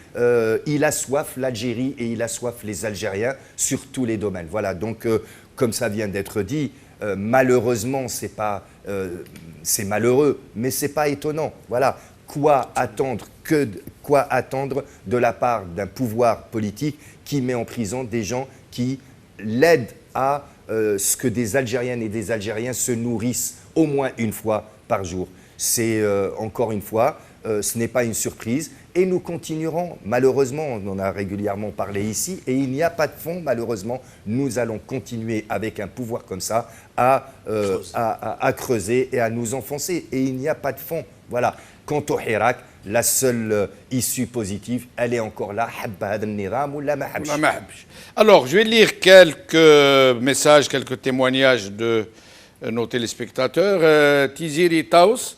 il a soif l'Algérie et il a soif les Algériens sur tous les domaines. Voilà, donc comme ça vient d'être dit, malheureusement c'est malheureux, mais c'est pas étonnant. Voilà, quoi attendre de la part d'un pouvoir politique qui met en prison des gens qui l'aident à ce que des Algériennes et des Algériens se nourrissent au moins une fois par jour. C'est encore une fois, ce n'est pas une surprise et nous continuerons, malheureusement, on en a régulièrement parlé ici et il n'y a pas de fond, malheureusement, nous allons continuer avec un pouvoir comme ça à creuser et à nous enfoncer et il n'y a pas de fond. Voilà. Quant au Hirak, la seule issue positive, elle est encore là. Alors, je vais lire quelques messages, quelques témoignages de nos téléspectateurs. Tiziri Taous,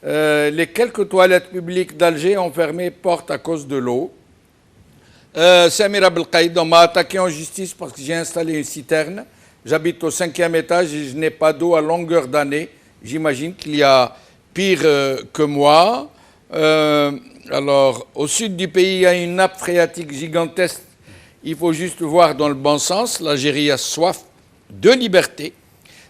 les quelques toilettes publiques d'Alger ont fermé porte à cause de l'eau. Samir Abdelkaïd, on m'a attaqué en justice parce que j'ai installé une citerne. J'habite au 5e étage et je n'ai pas d'eau à longueur d'année. J'imagine qu'il y a pire que moi. Alors, au sud du pays, il y a une nappe phréatique gigantesque. Il faut juste voir dans le bon sens. L'Algérie a soif de liberté.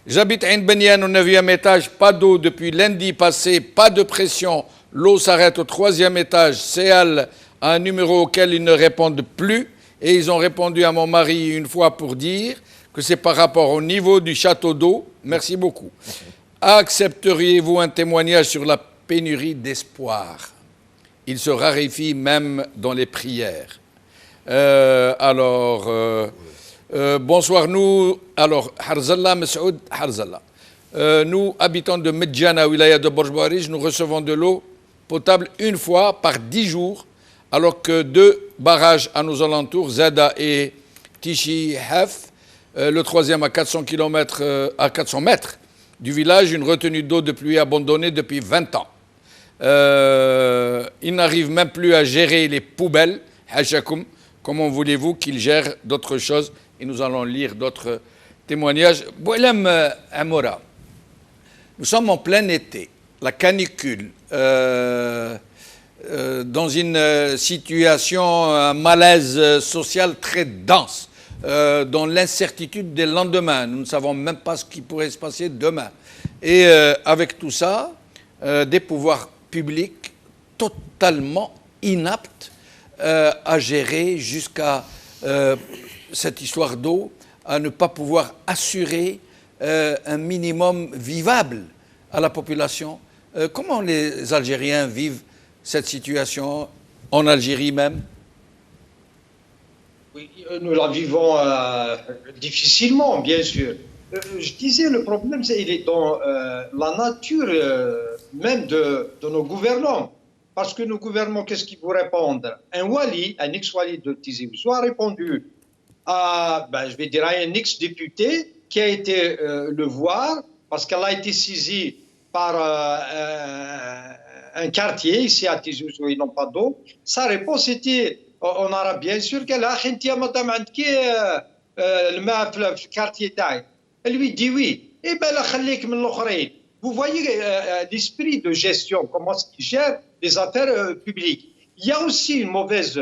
J'habite à Ain Benyan au 9e étage, pas d'eau depuis lundi passé, pas de pression. L'eau s'arrête au 3e étage. CEAL a un numéro auquel ils ne répondent plus. Et ils ont répondu à mon mari une fois pour dire que c'est par rapport au niveau du château d'eau. Merci beaucoup. Accepteriez-vous un témoignage sur la pénurie d'espoir? Il se raréfie même dans les prières. Bonsoir, nous, alors, Harzallah, Messoud, Harzallah. Nous, habitants de Medjana, wilaya de Borj-Bouarij, nous recevons de l'eau potable une fois par 10 jours, alors que 2 barrages à nos alentours, Zada et Tichi Hef, le 3e à 400 mètres du village, une retenue d'eau de pluie abandonnée depuis 20 ans. Ils n'arrivent même plus à gérer les poubelles. Hachakoum, comment voulez-vous qu'ils gèrent d'autres choses? Et nous allons lire d'autres témoignages. Bouelem Amoura, nous sommes en plein été, la canicule, dans une situation, un malaise social très dense, dans l'incertitude des lendemains. Nous ne savons même pas ce qui pourrait se passer demain. Et avec tout ça, des pouvoirs publics totalement inaptes à gérer jusqu'à cette histoire d'eau, à ne pas pouvoir assurer un minimum vivable à la population. Comment les Algériens vivent cette situation en Algérie même? Oui, nous la vivons difficilement, bien sûr. Je disais, le problème, il est dans la nature même de nos gouvernants. Parce que nos gouvernants, qu'est-ce qu'ils vous répondent? Un wali, un ex-wali de Tizi Ouzou a répondu je vais dire, à un ex-député qui a été le voir parce qu'elle a été saisie par un quartier ici à Tizi Ouzou où ils n'ont pas d'eau. Sa réponse était en arabe, bien sûr, qu'elle a dit madame, le quartier taille. Elle lui dit oui. Eh bien, vous voyez l'esprit de gestion, comment ils gèrent les affaires publiques. Il y a aussi une mauvaise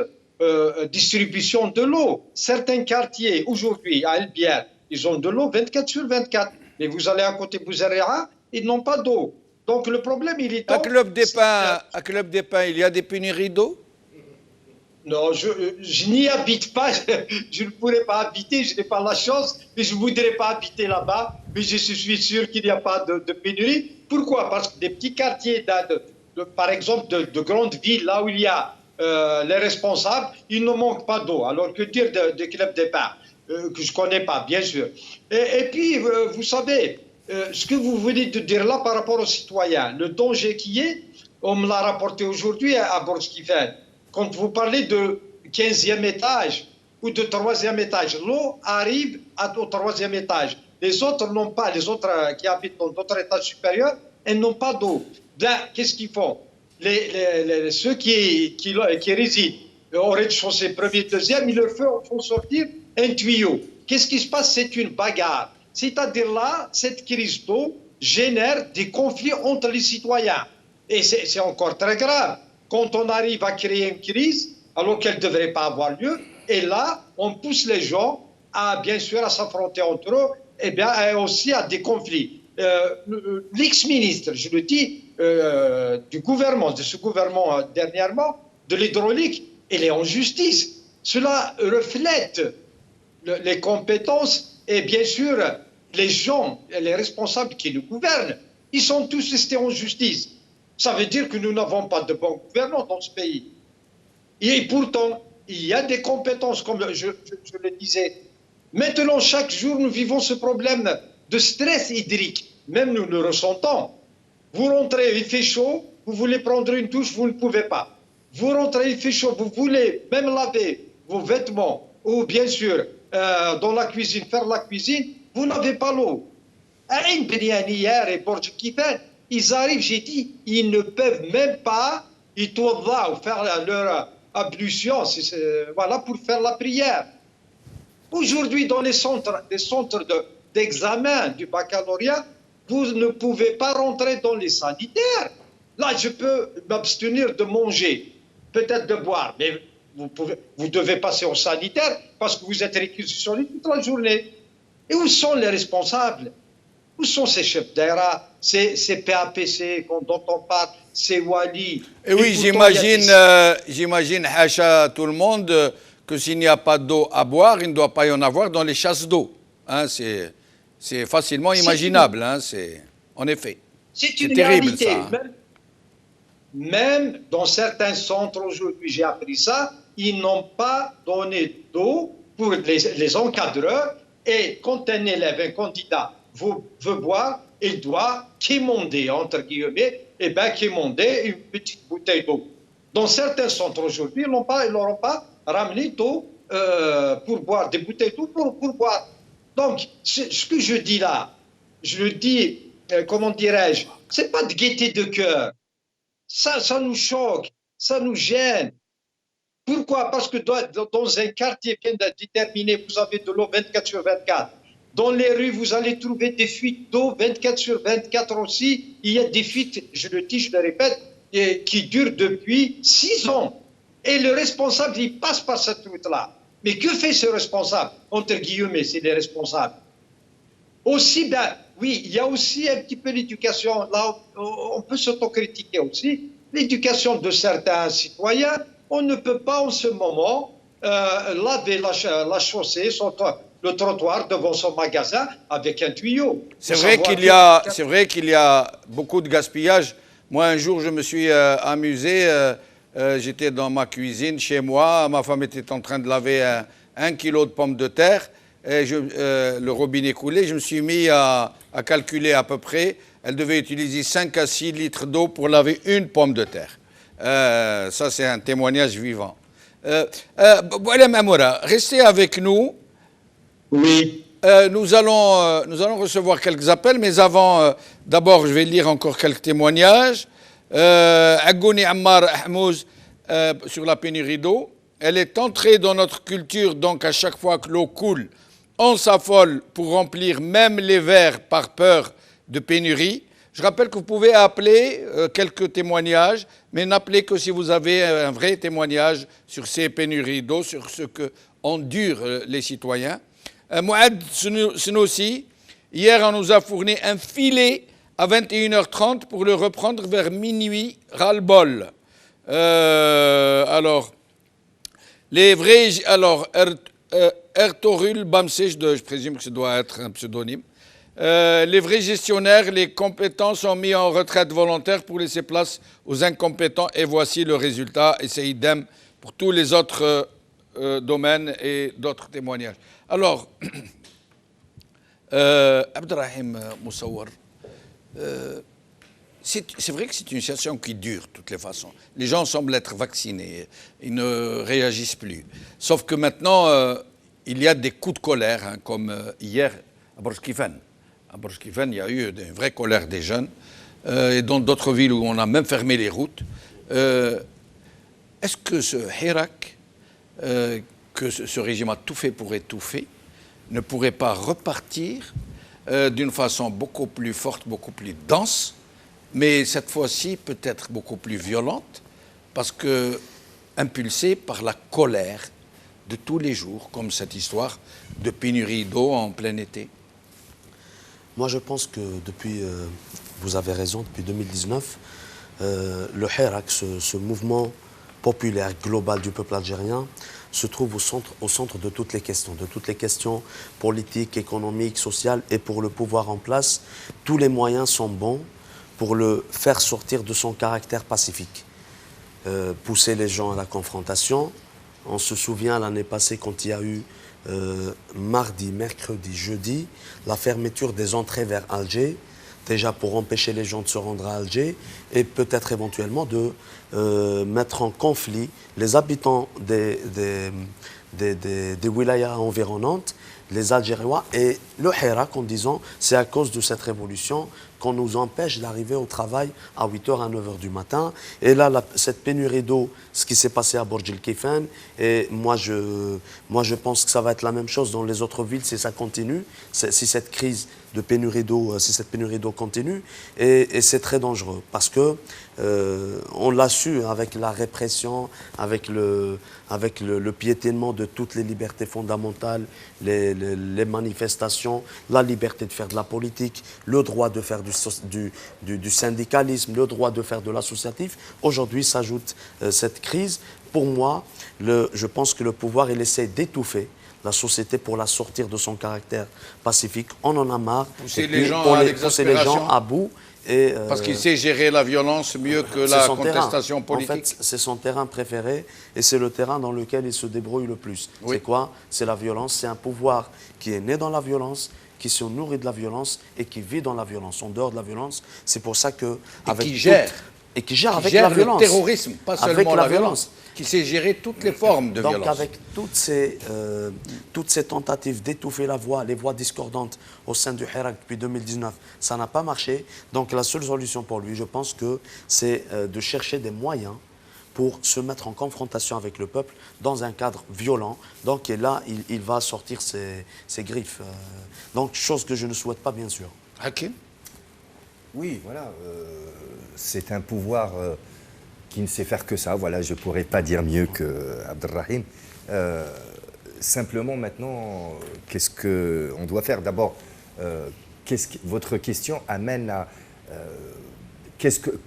distribution de l'eau. Certains quartiers, aujourd'hui, à El Bière, ils ont de l'eau 24/24. Mais vous allez à côté de Bouzaréa, ils n'ont pas d'eau. Donc le problème, il est... À Club des Pins, il y a des pénuries d'eau? Non, je n'y habite pas, je ne pourrais pas habiter, je n'ai pas la chance, mais je ne voudrais pas habiter là-bas, mais je suis sûr qu'il n'y a pas de pénurie. Pourquoi? Parce que des petits quartiers, par exemple, de grandes villes, là où il y a les responsables, il ne manque pas d'eau. Alors que dire de Club des Pins, que je ne connais pas, bien sûr. Et puis, vous savez, ce que vous venez de dire là par rapport aux citoyens, le danger qui est, on me l'a rapporté aujourd'hui à Borskifen. Quand vous parlez de 15e étage ou de 3e étage, l'eau arrive au 3e étage. Les autres n'ont pas, les autres qui habitent dans d'autres étages supérieurs, elles n'ont pas d'eau. Qu'est-ce qu'ils font? Ceux qui résident au rez-de-chaussée, premier, deuxième, ils leur font sortir un tuyau. Qu'est-ce qui se passe? C'est une bagarre. C'est-à-dire là, cette crise d'eau génère des conflits entre les citoyens. Et c'est encore très grave. Quand on arrive à créer une crise, alors qu'elle ne devrait pas avoir lieu, et là, on pousse les gens à, bien sûr, à s'affronter entre eux, et bien aussi à des conflits. L'ex-ministre, je le dis, du gouvernement, de ce gouvernement dernièrement, de l'hydraulique, elle est en justice. Cela reflète les compétences et bien sûr les gens, les responsables qui nous gouvernent, ils sont tous restés en justice. Ça veut dire que nous n'avons pas de bon gouvernement dans ce pays. Et pourtant, il y a des compétences, comme je le disais. Maintenant, chaque jour, nous vivons ce problème de stress hydrique. Même nous le ressentons. Vous rentrez, il fait chaud, vous voulez prendre une douche, vous ne pouvez pas. Vous rentrez, il fait chaud, vous voulez même laver vos vêtements ou bien sûr dans la cuisine, faire la cuisine, vous n'avez pas l'eau. Aïn Beniani hier et Borj Kifen, ils arrivent, j'ai dit, ils ne peuvent même pas, ils doivent là faire leur ablution, voilà, pour faire la prière. Aujourd'hui, dans les centres d'examen du baccalauréat, vous ne pouvez pas rentrer dans les sanitaires. Là, je peux m'abstenir de manger, peut-être de boire, mais vous devez passer au sanitaire parce que vous êtes réquisitionnés toute la journée. Et où sont les responsables? Où sont ces chefs d'ERA, ces PAPC dont on parle, ces Wali? Et oui, j'imagine, Hacha, tout le monde, que s'il n'y a pas d'eau à boire, il ne doit pas y en avoir dans les chasses d'eau. Hein, c'est facilement imaginable, hein, en effet. C'est une terrible, réalité. ça. Hein. Même dans certains centres aujourd'hui, j'ai appris ça, ils n'ont pas donné d'eau pour les encadreurs. Et quand un élève, un candidat veut boire, il doit quémander, entre guillemets, et bien quémander une petite bouteille d'eau. Dans certains centres aujourd'hui, ils n'auront pas ramené d'eau pour boire, des bouteilles d'eau pour boire. Donc, ce que je dis là, je le dis, comment dirais-je, c'est pas de gaieté de cœur. Ça nous choque, ça nous gêne. Pourquoi? Parce que dans un quartier bien déterminé, vous avez de l'eau 24/24. Dans les rues, vous allez trouver des fuites d'eau 24/24 aussi. Il y a des fuites, je le dis, je le répète, qui durent depuis 6 ans. Et le responsable, il passe par cette route-là. Mais que fait ce responsable? Entre guillemets, c'est les responsables. Aussi, ben, oui, il y a aussi un petit peu l'éducation. Là, on peut s'autocritiquer aussi. L'éducation de certains citoyens. On ne peut pas en ce moment laver la chaussée, le trottoir devant son magasin avec un tuyau. C'est vrai qu'il y a beaucoup de gaspillage. Moi, un jour, je me suis amusé. J'étais dans ma cuisine chez moi. Ma femme était en train de laver 1 kilo de pommes de terre. Et le robinet coulait. Je me suis mis à calculer à peu près. Elle devait utiliser 5 à 6 litres d'eau pour laver une pomme de terre. Ça, c'est un témoignage vivant. Voilà, Mamoura, restez avec nous. Oui. Nous allons recevoir quelques appels, mais avant, d'abord, je vais lire encore quelques témoignages. Agouni Ammar Ahmouz sur la pénurie d'eau. Elle est entrée dans notre culture, donc à chaque fois que l'eau coule, on s'affole pour remplir même les verres par peur de pénurie. Je rappelle que vous pouvez appeler quelques témoignages, mais n'appelez que si vous avez un vrai témoignage sur ces pénuries d'eau, sur ce que endurent les citoyens. Mouad Senoussi, hier on nous a fourni un filet à 21h30 pour le reprendre vers minuit, ras-le-bol. Alors, les vrais... Alors, Ertorul Bamsé, je présume que ce doit être un pseudonyme. Les vrais gestionnaires, les compétents sont mis en retraite volontaire pour laisser place aux incompétents. Et voici le résultat. Et c'est idem pour tous les autres domaines et d'autres témoignages. Alors, Abderrahim Moussawar, c'est vrai que c'est une situation qui dure de toutes les façons. Les gens semblent être vaccinés, ils ne réagissent plus. Sauf que maintenant, il y a des coups de colère, hein, comme hier à Bourj-Kifan. À Bourj-Kifan, il y a eu une vraie colère des jeunes, et dans d'autres villes où on a même fermé les routes. Est-ce que ce Hirak, que ce régime a tout fait pour étouffer, ne pourrait pas repartir d'une façon beaucoup plus forte, beaucoup plus dense, mais cette fois-ci peut-être beaucoup plus violente, parce que impulsée par la colère de tous les jours, comme cette histoire de pénurie d'eau en plein été? Moi, je pense que depuis, vous avez raison, depuis 2019, le Hirak, ce mouvement populaire global du peuple algérien, se trouve au centre de toutes les questions politiques, économiques, sociales, et pour le pouvoir en place, tous les moyens sont bons pour le faire sortir de son caractère pacifique. Pousser les gens à la confrontation. On se souvient l'année passée quand il y a eu mardi, mercredi, jeudi, la fermeture des entrées vers Alger, déjà pour empêcher les gens de se rendre à Alger et peut-être éventuellement de mettre en conflit les habitants des wilayas environnantes, les Algériens et le Hirak, en disant c'est à cause de cette révolution qu'on nous empêche d'arriver au travail à 8h, à 9h du matin. Et là, cette pénurie d'eau, ce qui s'est passé à Bourj el-Kifan, et moi je pense que ça va être la même chose dans les autres villes si ça continue, si cette crise de pénurie d'eau, si cette pénurie d'eau continue, et c'est très dangereux parce que on l'a su avec la répression, avec le piétinement de toutes les libertés fondamentales, les manifestations, la liberté de faire de la politique, le droit de faire du syndicalisme, le droit de faire de l'associatif. Aujourd'hui s'ajoute cette crise. Pour moi, je pense que le pouvoir, il essaie d'étouffer la société pour la sortir de son caractère pacifique. On en a marre. Pousser les gens à bout. Parce qu'il sait gérer la violence mieux que la contestation politique. En fait, c'est son terrain préféré et c'est le terrain dans lequel il se débrouille le plus. Oui. C'est quoi? C'est la violence. C'est un pouvoir qui est né dans la violence, qui se nourrit de la violence et qui vit dans la violence, en dehors de la violence. C'est pour ça que... Et qui gère avec la violence. Le terrorisme, pas seulement la violence. Qui sait gérer toutes les formes de violence. Donc avec toutes ces tentatives d'étouffer les voix discordantes au sein du Hirak depuis 2019, ça n'a pas marché. Donc la seule solution pour lui, je pense que c'est de chercher des moyens pour se mettre en confrontation avec le peuple dans un cadre violent. Donc et là, il va sortir ses griffes. Donc chose que je ne souhaite pas, bien sûr. Hakim? Oui, voilà. C'est un pouvoir qui ne sait faire que ça. Voilà, je ne pourrais pas dire mieux que Abderrahim. Simplement, maintenant, qu'est-ce qu'on doit faire? D'abord, votre question amène à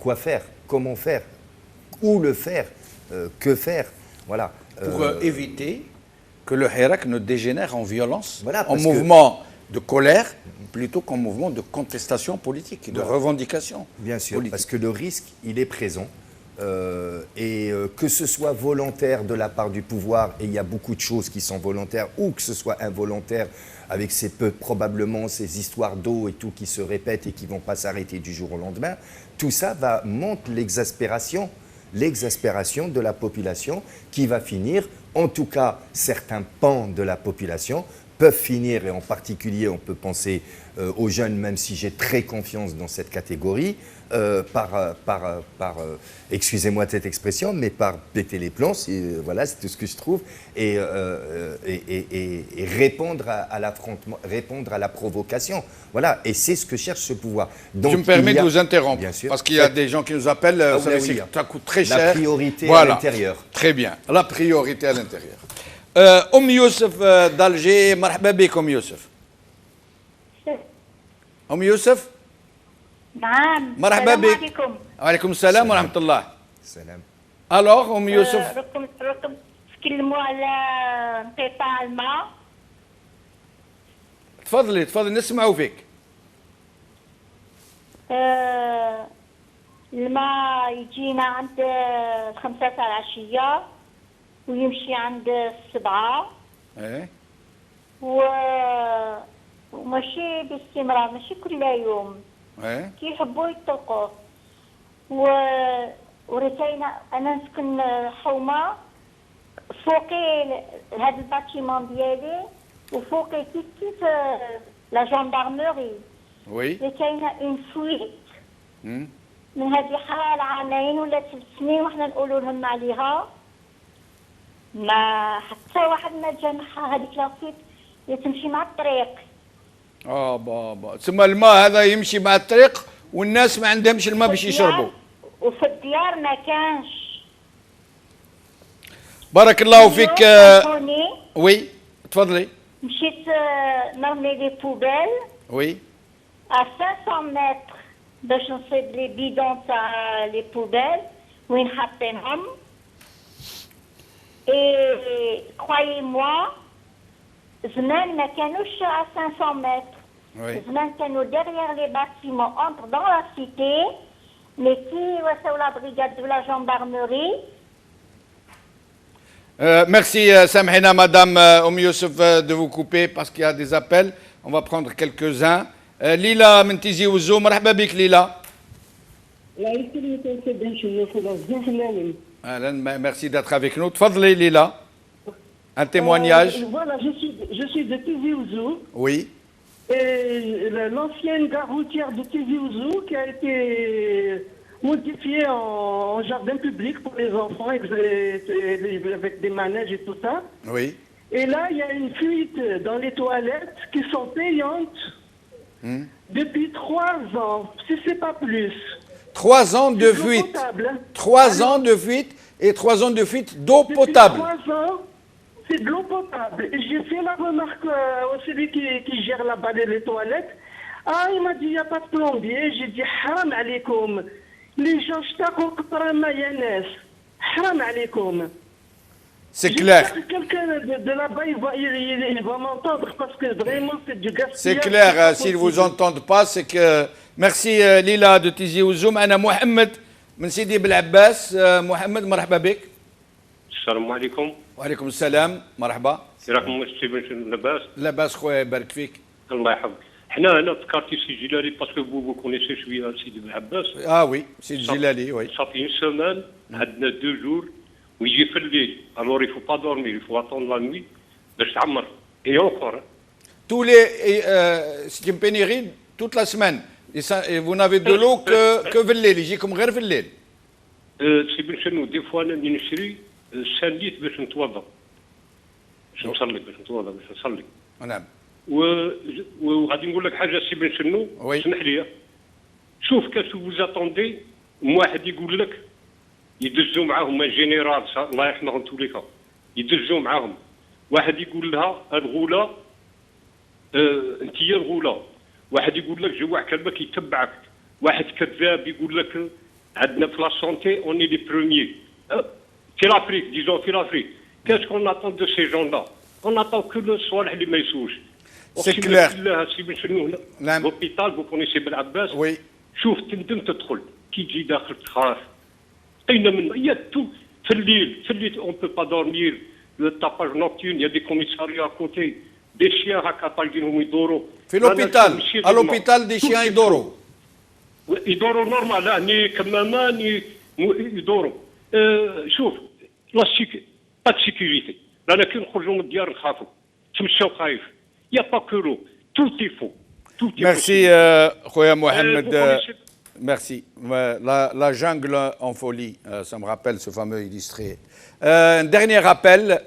quoi faire? Comment faire? Où le faire? Que faire? Voilà. Pour éviter que le Hirak ne dégénère en violence, voilà, en mouvement de colère, plutôt qu'en mouvement de contestation politique et de revendication. Bien sûr, politique. Parce que le risque, il est présent. Que ce soit volontaire de la part du pouvoir, et il y a beaucoup de choses qui sont volontaires, ou que ce soit involontaire, avec probablement ces histoires d'eau et tout qui se répètent et qui ne vont pas s'arrêter du jour au lendemain, tout ça montre l'exaspération de la population qui va finir, en tout cas certains pans de la population, peuvent finir, et en particulier on peut penser aux jeunes, même si j'ai très confiance dans cette catégorie, excusez-moi cette expression, mais par péter les plombs, voilà, c'est tout ce que je trouve, et répondre à l'affrontement, répondre à la provocation. Voilà, et c'est ce que cherche ce pouvoir. Donc, je me permets de vous interrompre, bien sûr, parce qu'il y a des gens qui nous appellent, ça coûte très cher. La priorité à l'intérieur. Très bien, la priorité à l'intérieur. Youssef d'Alger, marhaba bikum Youssef. Youssef نعم مرحبا السلام بك. عليكم. وعليكم السلام ورحمة الله. Salam. Alors, يوسف راكم تكلموا على انقطاع الماء. تفضلي نسمعوا فيك. الماء يجينا عند 5 العشية ويمشي عند 7. ايه وماشي باستمرار، ماشي كل يوم. ايه كيحبوا يطلقوا. ورثينا انا نسكن حومه فوقي هذا الباتيمون ديالي، وفوقي كيف لا جاندارموري. وي كاينه اون فويت مم. من هذه حوالي 2 ولا 3 سنين وحنا نقولوا لهم عليها، ما حتى واحد ما جا معها هذيك لافيت تمشي مع الطريق. بابا ثم الماء هذا يمشي مع الطريق والناس ما عندهمش الماء باش يشربوا. وفي الديار ما كانش. بارك الله فيك. وي تفضلي. مشيت نرمي لي بوبيل وي à 500 متر باش نصيب لي بيدون تاع لي بوبيل وين حاطينهم. اي كرويي موا زمان ما كانوش à 500 متر. وي زمان كانوا derrière les bâtiments entre dans la cité. Mais qui وصلوا la brigade de la gendarmerie. Merci, سامحينا مدام Youssef de vous couper parce qu'il y a des appels. On va prendre quelques-uns. ليلى من تيزي وزو, مرحبا بك ليلى. اهلا, merci d'être avec nous. تفضلي ليلى. Un témoignage. Voilà, je suis de Tizi Ouzou. Oui. Et l'ancienne gare routière de Tizi Ouzou qui a été modifiée en jardin public pour les enfants avec des manèges et tout ça. Oui. Et là, il y a une fuite dans les toilettes qui sont payantes depuis 3 ans, si c'est pas plus. 3 ans de fuite. Potable, hein. 3 ans de fuite et 3 ans de fuite d'eau potable. Depuis 3 ans, c'est de l'eau potable. Et j'ai fait la remarque à celui qui gère là-bas les toilettes. Ah, il m'a dit, il n'y a pas de plombier. J'ai dit, haram alaikum. Les gens chtaqou qtra mayonnaise. Haram alaikum. C'est clair. J'espère que quelqu'un de là-bas, il va m'entendre parce que vraiment, c'est du gaspillage. C'est clair, s'ils ne vous entendent pas, c'est que... Merci Lila de Tizi Ouzou. أنا محمد من سيدي بالعباس. محمد مرحبا بك. السلام عليكم. وعليكم السلام, مرحبا. راكم ستيفن لاباس؟ لاباس خويا, يبارك فيك. الله يحفظك. حنا هنا في كارتي سي جيلالي باسكو vous connaissez شويه سيدي بالعباس. Oui, سيدي جيلالي, oui. صافي une semaine, عندنا 2 jours ويجي في الليل. Alors il faut pas dormir, il faut attendre la nuit باش تعمر. Et encore. Tous les... c'est une pénurie toute la semaine. Et vous n'avez de l'eau que في الليل, يجيكم غير في الليل. سي بن شنو دي فوا انا نشري 5 لتر باش نتوضا. باش نصلي باش نتوضا باش نصلي. نعم. وغادي نقول لك حاجه سي بن شنو اسمح لي. شوف كاش vous attendez واحد يقول لك يدزوا معاهم جينيرال الله يرحمهم توليكا يدزوا معاهم واحد يقول لها الغوله انت هي الغوله واحد يقول لك جوع كلبك يتبعك واحد كذاب يقول لك عندنا في لا سونتي اوني لي بروميي في لافريك ديزون في لافريك كاش كون اتون دو سي جون لا اون اتون كو لو صوالح اللي ما يسوش. سي كلير. بالله سي بن شنو هنا نعم. لوبيتال فو كونيسي بالعباس. وي. شوف تندم تدخل كي تجي داخل تخاف لقينا من هي تو في الليل اون بو با دورمير لو تاباج نوكتورن يا دي كوميساريا كوتي دي شيان هكا طالقينهم يدوروا في لوبيتال. à l'hôpital des chiens يدوروا. يدوروا نورمال لا ني كمامه ني يدوروا. شوف لا با سيكوريتي رانا كي نخرجوا من الديار نخافوا تمشاو خايف Il n'y a pas que l'eau. Tout est faux. Tout est Merci, Khoya Mohamed. Vous connaissez- Merci. La jungle en folie, ça me rappelle ce fameux illustré. Un dernier rappel.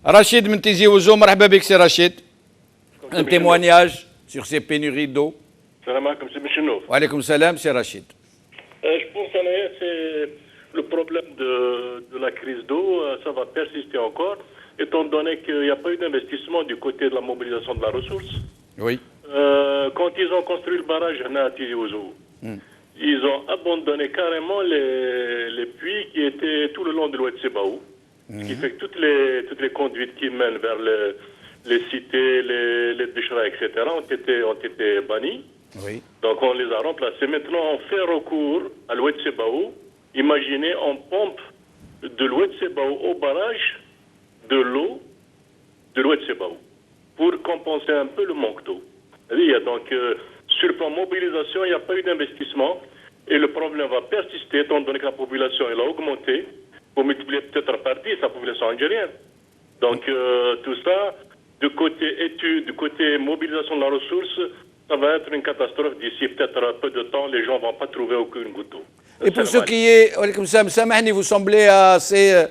Rachid Mentizi Ouzo, marhaba bik, c'est Rachid. Un témoignage sur ces pénuries d'eau. Salam alaikum, c'est Michinouf. Wa alaykoum salam, c'est Rachid. Je pense que c'est le problème de la crise d'eau, ça va persister encore, étant donné qu'il n'y a pas eu d'investissement du côté de la mobilisation de la ressource. Oui. Quand ils ont construit le barrage à Tizi Ouzou, ils ont abandonné carrément les puits qui étaient tout le long de l'ouest de Sebaou, ce qui fait que toutes les conduites qui mènent vers les cités, les Bichra, etc. ont été bannies. Oui. Donc on les a remplacés. Maintenant, on fait recours à l'ouest de Sebaou. Imaginez, on pompe de l'ouest de Sebaou au barrage de l'eau de l'ouest de Sebaou pour compenser un peu le manque d'eau. Donc, sur le plan mobilisation, il n'y a pas eu d'investissement et le problème va persister étant donné que la population elle a augmenté pour multiplier peut-être par 10 la population algérienne. Donc, tout ça, du côté études, du côté mobilisation de la ressource, ça va être une catastrophe d'ici peut-être peu de temps. Les gens ne vont pas trouver aucune goutte d'eau. Et pour ce qui est, Samahni, vous semblez assez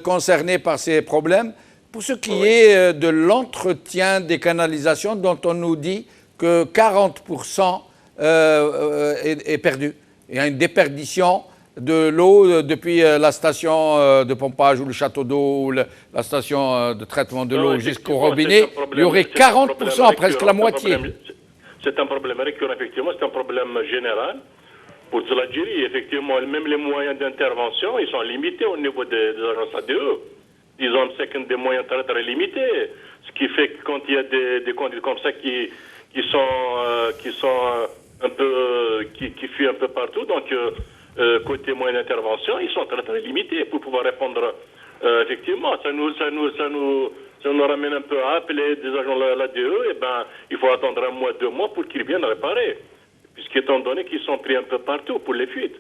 concerné par ces problèmes. Pour ce qui est de l'entretien des canalisations, dont on nous dit que 40% est perdu. Il y a une déperdition de l'eau depuis la station de pompage ou le château d'eau, ou la station de traitement de l'eau jusqu'au robinet. Il y aurait 40%, presque la moitié. C'est un problème récurrent, effectivement, c'est un problème général. Pour l'Algérie, effectivement, même les moyens d'intervention, ils sont limités au niveau des agences ADE. Ils ont des moyens très, très limités. Ce qui fait que quand il y a des conduites comme ça qui fuient un peu partout, donc côté moyens d'intervention, ils sont très, très limités pour pouvoir répondre. Effectivement, ça nous ramène un peu à appeler des agents de l'ADE, et il faut attendre 1 mois, 2 mois pour qu'ils viennent réparer. Puisqu'étant donné qu'ils sont pris un peu partout pour les fuites.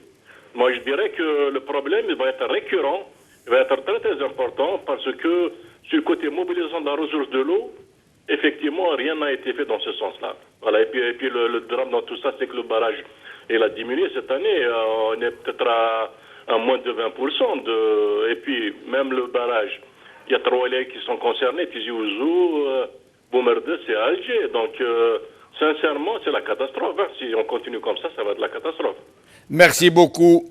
Moi, je dirais que le problème il va être récurrent, il va être très très important, parce que sur le côté mobilisation de la ressource de l'eau, effectivement, rien n'a été fait dans ce sens-là. Voilà. Et puis le drame dans tout ça, c'est que le barrage il a diminué cette année. On est peut-être à moins de 20%. Et puis, même le barrage, il y a 3 élèves qui sont concernés, Tizi Ouzou, Boumerdès et Alger. Donc, sincèrement, c'est la catastrophe. Si on continue comme ça va être la catastrophe. Merci beaucoup,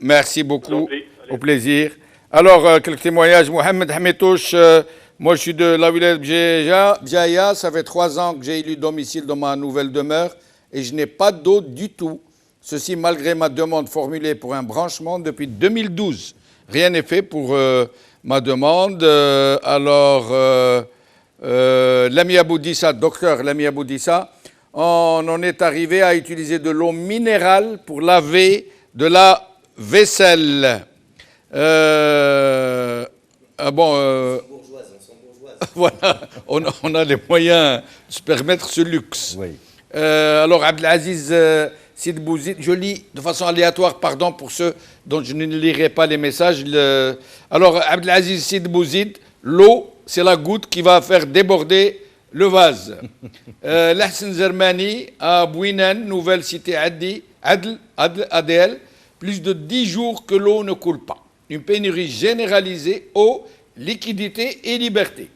au plaisir. Alors, quelques témoignages. Mohamed Hametouche, moi je suis de la wilaya de Bjaïa, ça fait 3 ans que j'ai élu domicile dans ma nouvelle demeure et je n'ai pas d'eau du tout. Ceci malgré ma demande formulée pour un branchement depuis 2012. Rien n'est fait pour ma demande. L'ami Aboudissa, docteur Lami Aboudissa, on en est arrivé à utiliser de l'eau minérale pour laver de la vaisselle. Voilà, on a les moyens de se permettre ce luxe. Oui. Alors, Abdelaziz Sid Bouzid, je lis de façon aléatoire, pardon pour ceux dont je ne lirai pas les messages. Alors, Abdelaziz Sid Bouzid, l'eau, c'est la goutte qui va faire déborder le vase. L'Hassan Zermani, à Bouinan, nouvelle cité ADL, plus de 10 jours que l'eau ne coule pas. Une pénurie généralisée, eau, liquidité et liberté.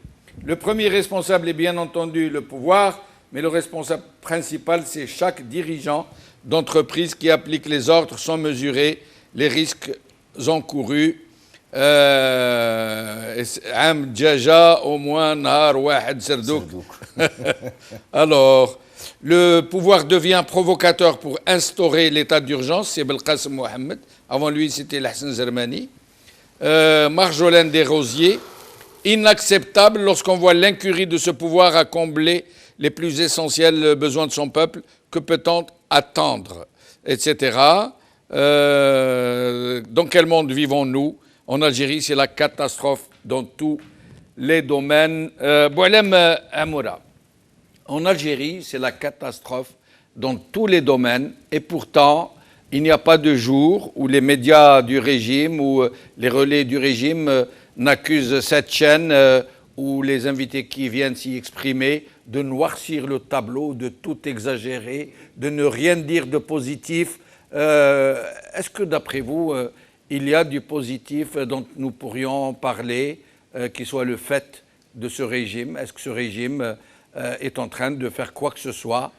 Le premier responsable est bien entendu le pouvoir, mais le responsable principal, c'est chaque dirigeant d'entreprise qui applique les ordres sans mesurer les risques encourus. Au moins, alors, le pouvoir devient provocateur pour instaurer l'état d'urgence, c'est Belkacem Mohamed. Avant lui, c'était l'Hassan Zermani. Marjolaine Desrosiers. Inacceptable lorsqu'on voit l'incurie de ce pouvoir à combler les plus essentiels besoins de son peuple. Que peut-on attendre, etc. Dans quel monde vivons-nous? En Algérie, c'est la catastrophe dans tous les domaines. Boualem Amoura. En Algérie, c'est la catastrophe dans tous les domaines. Et pourtant, il n'y a pas de jour où les médias du régime ou les relais du régime n'accusent cette chaîne ou les invités qui viennent s'y exprimer, de noircir le tableau, de tout exagérer, de ne rien dire de positif. Est-ce que d'après vous, il y a du positif dont nous pourrions parler, qui soit le fait de ce régime? Est-ce que ce régime est en train de faire quoi que ce soit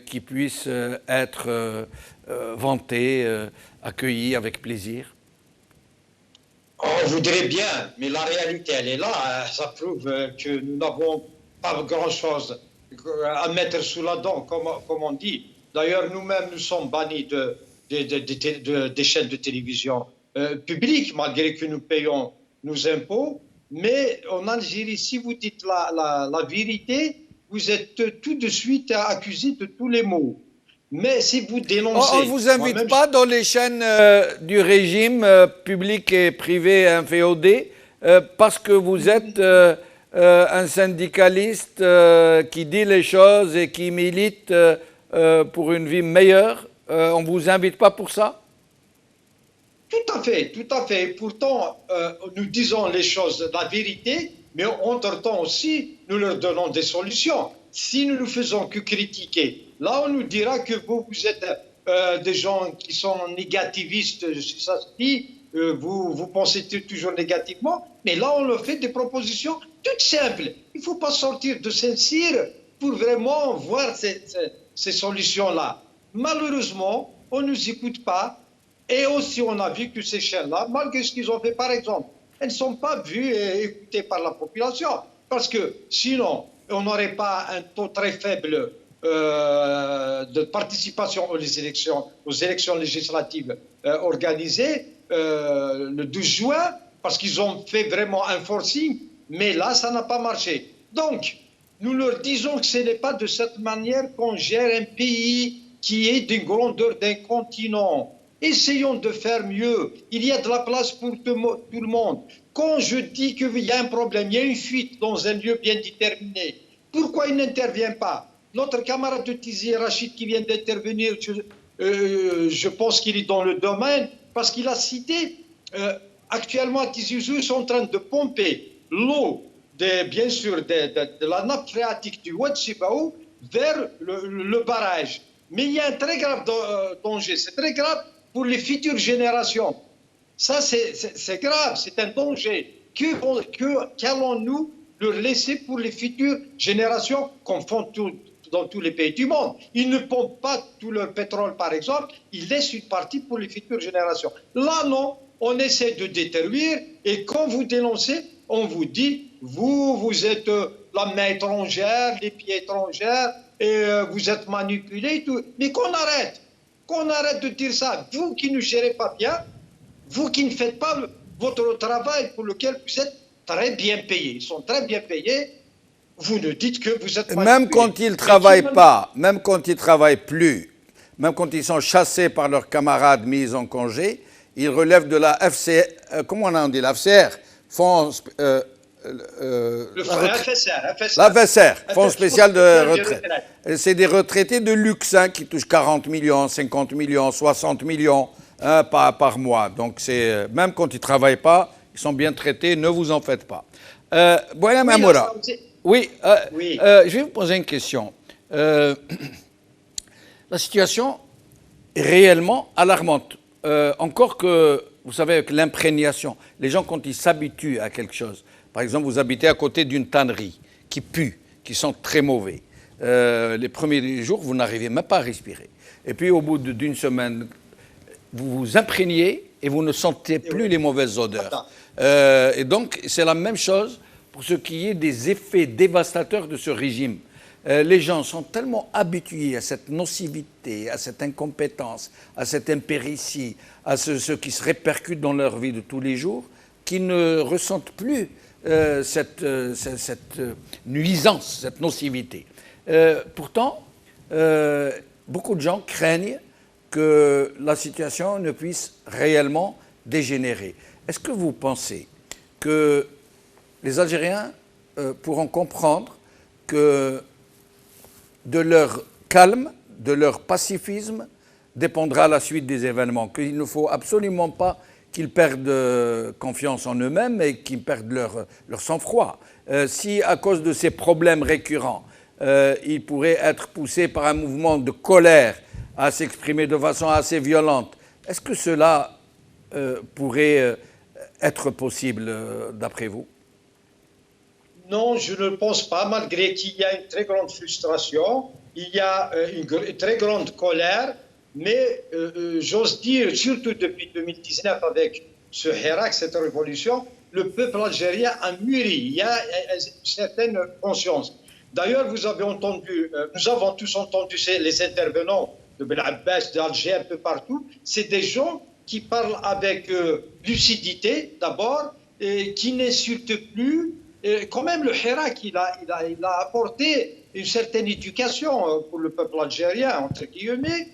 qui puisse être vanté, accueilli avec plaisir? On voudrait bien, mais la réalité, elle est là. Ça prouve que nous n'avons pas grand-chose à mettre sous la dent, comme on dit. D'ailleurs, nous-mêmes, nous sommes bannis des chaînes de télévision publiques, malgré que nous payons nos impôts. Mais en Algérie, si vous dites la vérité, vous êtes tout de suite accusé de tous les maux. Mais si vous dénoncez... On ne vous invite pas dans les chaînes du régime public et privé inféodé parce que vous êtes un syndicaliste qui dit les choses et qui milite pour une vie meilleure. On ne vous invite pas pour ça? Tout à fait, tout à fait. Pourtant, nous disons les choses, la vérité, mais entre-temps aussi, nous leur donnons des solutions. Si nous ne faisons que critiquer, là, on nous dira que vous êtes des gens qui sont négativistes, si ça se dit, vous pensez toujours négativement, mais là, on leur fait des propositions toutes simples. Il ne faut pas sortir de Saint-Cyr pour vraiment voir ces solutions-là. Malheureusement, on ne nous écoute pas. Et aussi, on a vu que ces chaînes-là, malgré ce qu'ils ont fait, par exemple, elles ne sont pas vues et écoutées par la population. Parce que sinon, on n'aurait pas un taux très faible de participation aux élections législatives organisées le 12 juin, parce qu'ils ont fait vraiment un forcing, mais là, ça n'a pas marché. Donc, nous leur disons que ce n'est pas de cette manière qu'on gère un pays qui est d'une grandeur d'un continent. Essayons de faire mieux. Il y a de la place pour tout le monde. Quand je dis qu'il y a un problème, il y a une fuite dans un lieu bien déterminé, pourquoi il n'intervient pas? Notre camarade de Tizi Rachid qui vient d'intervenir, je pense qu'il est dans le domaine, parce qu'il a cité, actuellement à Tizi Ouzou, ils sont en train de pomper l'eau, bien sûr, de la nappe phréatique du Oued Chibaou vers le barrage. Mais il y a un très grave danger, c'est très grave pour les futures générations. Ça, c'est grave, c'est un danger. Qu'allons-nous leur laisser pour les futures générations, comme font dans tous les pays du monde? Ils ne pompent pas tout leur pétrole, par exemple, ils laissent une partie pour les futures générations. Là, non, on essaie de détruire, et quand vous dénoncez, on vous dit, vous êtes la main étrangère, les pieds étrangers, et vous êtes manipulés et tout. Mais qu'on arrête de dire ça. Vous qui ne gérez pas bien, vous qui ne faites pas votre travail pour lequel vous êtes très bien payés. Ils sont très bien payés. Vous nous dites que vous êtes manipulés. Même quand ils ne travaillent pas, même quand ils ne travaillent plus, même quand ils sont chassés par leurs camarades mis en congé, ils relèvent de la FCR, comment on dit, la FCR, FSR, Fonds spécial de retraite. C'est des retraités de luxe qui touchent 40 millions, 50 millions, 60 millions par mois. Donc même quand ils ne travaillent pas, ils sont bien traités, ne vous en faites pas. Boualem Mamoura, oui, je vais vous poser une question. La situation est réellement alarmante. Encore que, vous savez, avec l'imprégnation, les gens, quand ils s'habituent à quelque chose, par exemple, vous habitez à côté d'une tannerie qui pue, qui sent très mauvais. Les premiers jours, vous n'arrivez même pas à respirer. Et puis, au bout d'une semaine, vous vous imprégnez et vous ne sentez plus les mauvaises odeurs. Et donc, c'est la même chose pour ce qui est des effets dévastateurs de ce régime. Les gens sont tellement habitués à cette nocivité, à cette incompétence, à cette impéritie, à ce qui se répercute dans leur vie de tous les jours, qu'ils ne ressentent plus cette nuisance, cette nocivité. Pourtant, beaucoup de gens craignent que la situation ne puisse réellement dégénérer. Est-ce que vous pensez que les Algériens pourront comprendre que de leur calme, de leur pacifisme, dépendra la suite des événements, qu'il ne faut absolument pas qu'ils perdent confiance en eux-mêmes et qu'ils perdent leur sang-froid. Si à cause de ces problèmes récurrents, ils pourraient être poussés par un mouvement de colère à s'exprimer de façon assez violente, est-ce que cela pourrait être possible d'après vous? Non, je ne le pense pas, malgré qu'il y a une très grande frustration, il y a une très grande colère, mais j'ose dire, surtout depuis 2019 avec ce Hirak, cette révolution, le peuple algérien a mûri, il y a une certaine conscience. D'ailleurs, vous avez entendu, nous avons tous entendu les intervenants de Ben Abbas, d'Alger, un peu partout, c'est des gens qui parlent avec lucidité d'abord, qui n'insultent plus. Quand même, le Hirak, il a apporté une certaine éducation pour le peuple algérien, entre guillemets.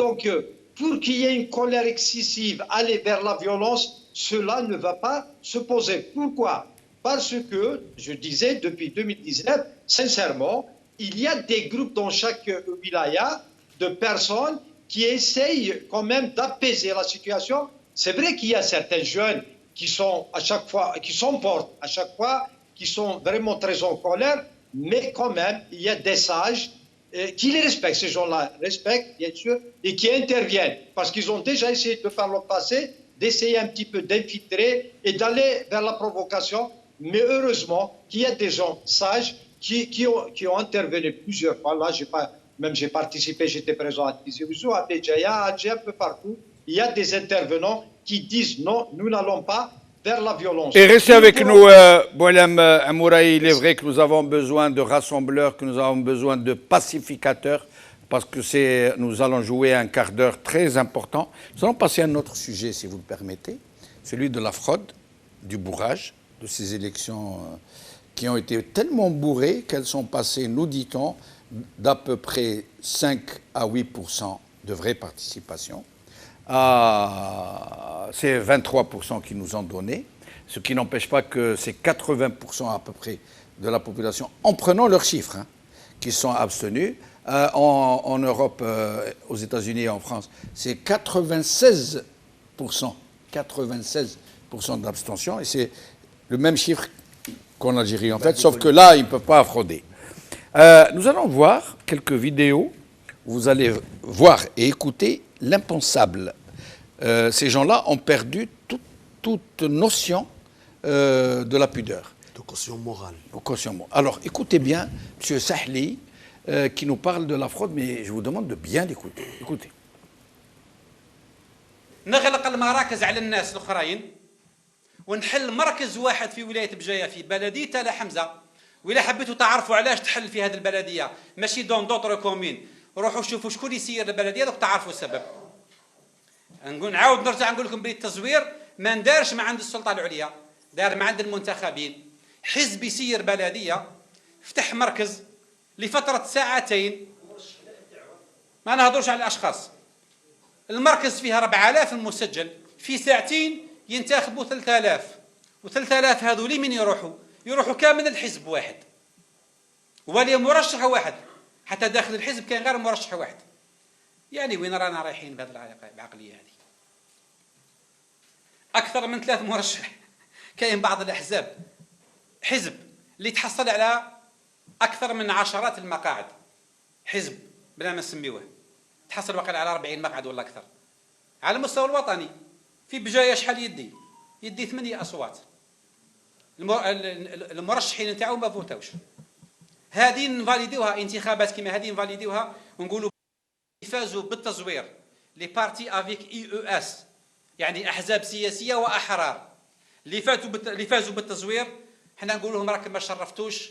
Donc, pour qu'il y ait une colère excessive, aller vers la violence, cela ne va pas se poser. Pourquoi? Parce que, je disais, depuis 2019, sincèrement, il y a des groupes dans chaque wilaya de personnes qui essayent quand même d'apaiser la situation. C'est vrai qu'il y a certains jeunes qui sont à chaque fois, qui s'emportent à chaque fois, qui sont vraiment très en colère, mais quand même, il y a des sages qui les respectent, ces gens-là respectent, bien sûr, et qui interviennent, parce qu'ils ont déjà essayé de faire le passé, d'essayer un petit peu d'infiltrer et d'aller vers la provocation, mais heureusement qu'il y a des gens sages qui ont intervenu plusieurs fois. Là, j'ai participé, j'étais présent à Tizi Ouzou, à Béjaïa, à Adjé, un peu partout. Il y a des intervenants qui disent non, nous n'allons pas vers la violence. Et restez avec nous, Boualem Amouraï. Il est vrai que nous avons besoin de rassembleurs, que nous avons besoin de pacificateurs, parce que nous allons jouer un quart d'heure très important. Nous allons passer à un autre sujet, si vous le permettez, celui de la fraude, du bourrage, de ces élections qui ont été tellement bourrées qu'elles sont passées, nous dit-on, d'à peu près 5 à 8% de vraie participation. C'est 23% qui nous ont donné, ce qui n'empêche pas que c'est 80% à peu près de la population, en prenant leurs chiffres, qui sont abstenus. En Europe, aux États-Unis et en France, c'est 96% d'abstention, et c'est le même chiffre qu'en Algérie, en fait, sauf que là, ils ne peuvent pas frauder. Nous allons voir quelques vidéos où vous allez voir et écouter l'impensable. Ces gens-là ont perdu toute notion de la pudeur. De caution morale. Alors, écoutez bien, M. Sahli, qui nous parle de la fraude, mais je vous demande de bien l'écouter. Écoutez. نغلق المراكز على الناس الأخرين ونحل مركز واحد في ولاية بجاية في بلدية تالا حمزة، وإلا حبيتوا تعرفوا علاش تحل في هذه البلدية ماشي دون دوطر كومين، روحوا شوفوا شكون يسير البلدية دوك تعرفوا السبب. نعاود نرجع نقول لكم بلي التزوير ما ندارش ما عند السلطة العليا، دار ما عند المنتخبين. حزب يسير بلدية فتح مركز لفترة ساعتين، ما نهضرش على الأشخاص. المركز فيها 4000 مسجل، في ساعتين ينتخبوا 3000، و3000 هذولي من يروحوا كامل الحزب واحد، ولي مرشح واحد، حتى داخل الحزب كان غير مرشح واحد. يعني وين رانا رايحين بهذه العقلية هذه؟ أكثر من 3 مرشح. كاين بعض الأحزاب حزب اللي تحصل على أكثر من عشرات المقاعد، حزب بلا ما نسميوه تحصل واقع على 40 مقعد ولا أكثر. على المستوى الوطني في بجاية شحال يدي 8 أصوات، المرشحين نتاعو ما فوتوش. هذه نفاليديوها انتخابات كما هذه نفاليديوها ونقولوا فازوا بالتزوير لي بارتي افيك اي او اس، يعني احزاب سياسيه واحرار اللي فازوا بالتزوير. حنا نقول لهم راكم ما شرفتوش